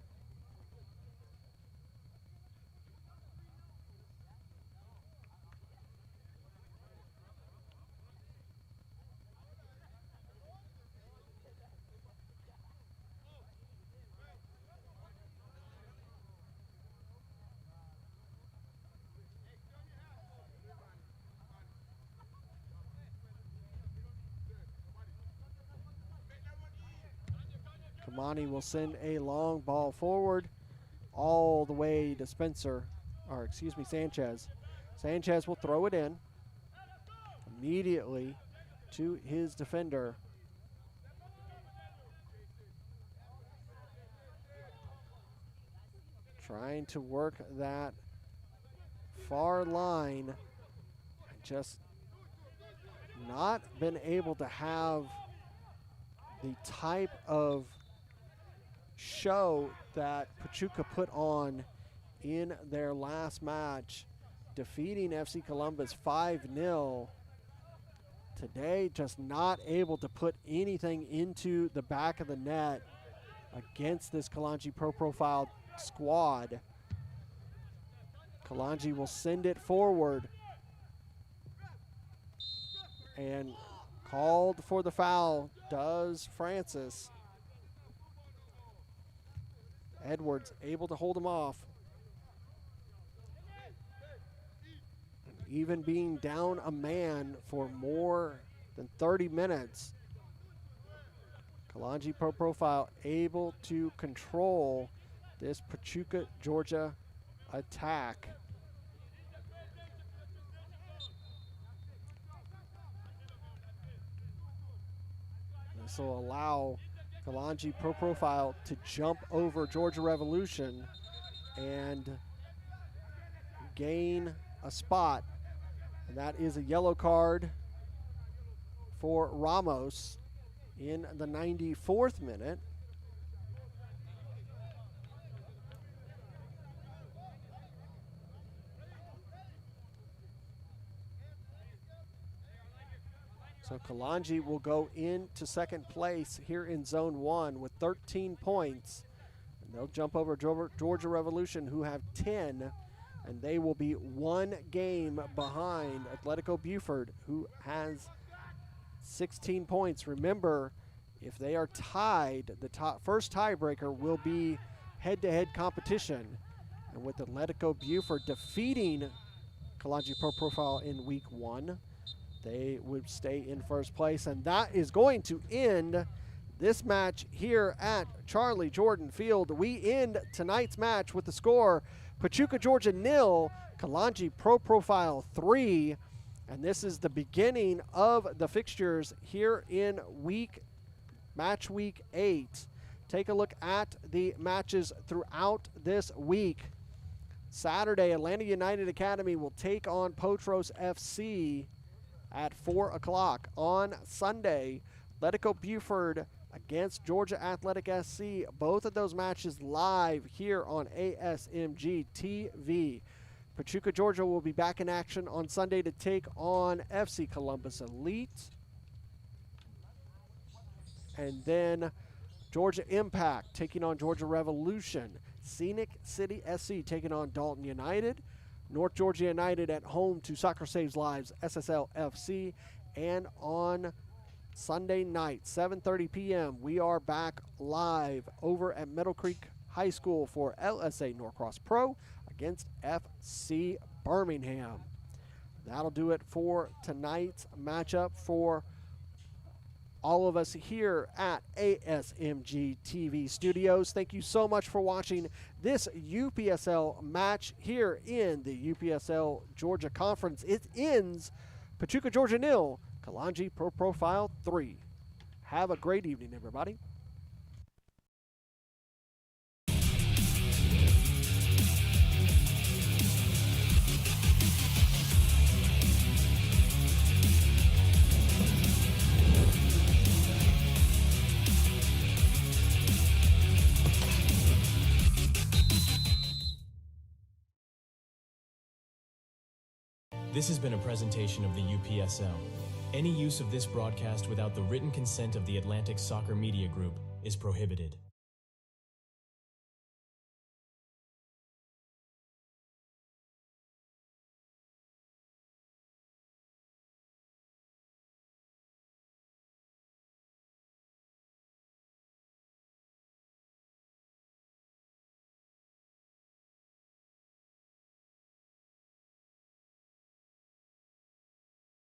Kamani will send a long ball forward all the way to Sanchez. Sanchez will throw it in immediately to his defender. Trying to work that far line. Just not been able to have the type of show that Pachuca put on in their last match, defeating FC Columbus 5-0. Today, just not able to put anything into the back of the net against this Kalonji Pro Profile squad. Kalonji will send it forward. And called for the foul does Francis. Edwards able to hold him off. Even being down a man for more than 30 minutes, Kalonji Pro Profile able to control this Pachuca, Georgia attack. This will allow Kalonji Pro Profile to jump over Georgia Revolution and gain a spot. And that is a yellow card for Ramos in the 94th minute. So Kalonji will go into second place here in Zone 1 with 13 points. And they'll jump over Georgia Revolution, who have 10, and they will be 1 game behind Atletico Buford, who has 16 points. Remember, if they are tied, the first tiebreaker will be head-to-head competition. And with Atletico Buford defeating Kalonji Pro Profile in Week 1, they would stay in first place. And that is going to end this match here at Charlie Jordan Field. We end tonight's match with the score Pachuca, Georgia 0, Kalonji Pro Profile 3. And this is the beginning of the fixtures here in match week 8. Take a look at the matches throughout this week. Saturday, Atlanta United Academy will take on Potros FC at 4 o'clock. On Sunday, Atletico Buford against Georgia Athletic SC. Both of those matches live here on ASMG TV. Pachuca, Georgia will be back in action on Sunday to take on FC Columbus Elite. And then Georgia Impact taking on Georgia Revolution. Scenic City SC taking on Dalton United. North Georgia United at home to Soccer Saves Lives SSL FC. And on Sunday night, 7:30 p.m., we are back live over at Meadow Creek High School for LSA Norcross Pro against FC Birmingham. That'll do it for tonight's matchup for all of us here at ASMG TV Studios. Thank you so much for watching this UPSL match here in the UPSL Georgia Conference. It ends Pachuca, Georgia 0, Kalonji Pro Profile 3. Have a great evening, everybody. This has been a presentation of the UPSL. Any use of this broadcast without the written consent of the Atlantic Soccer Media Group is prohibited.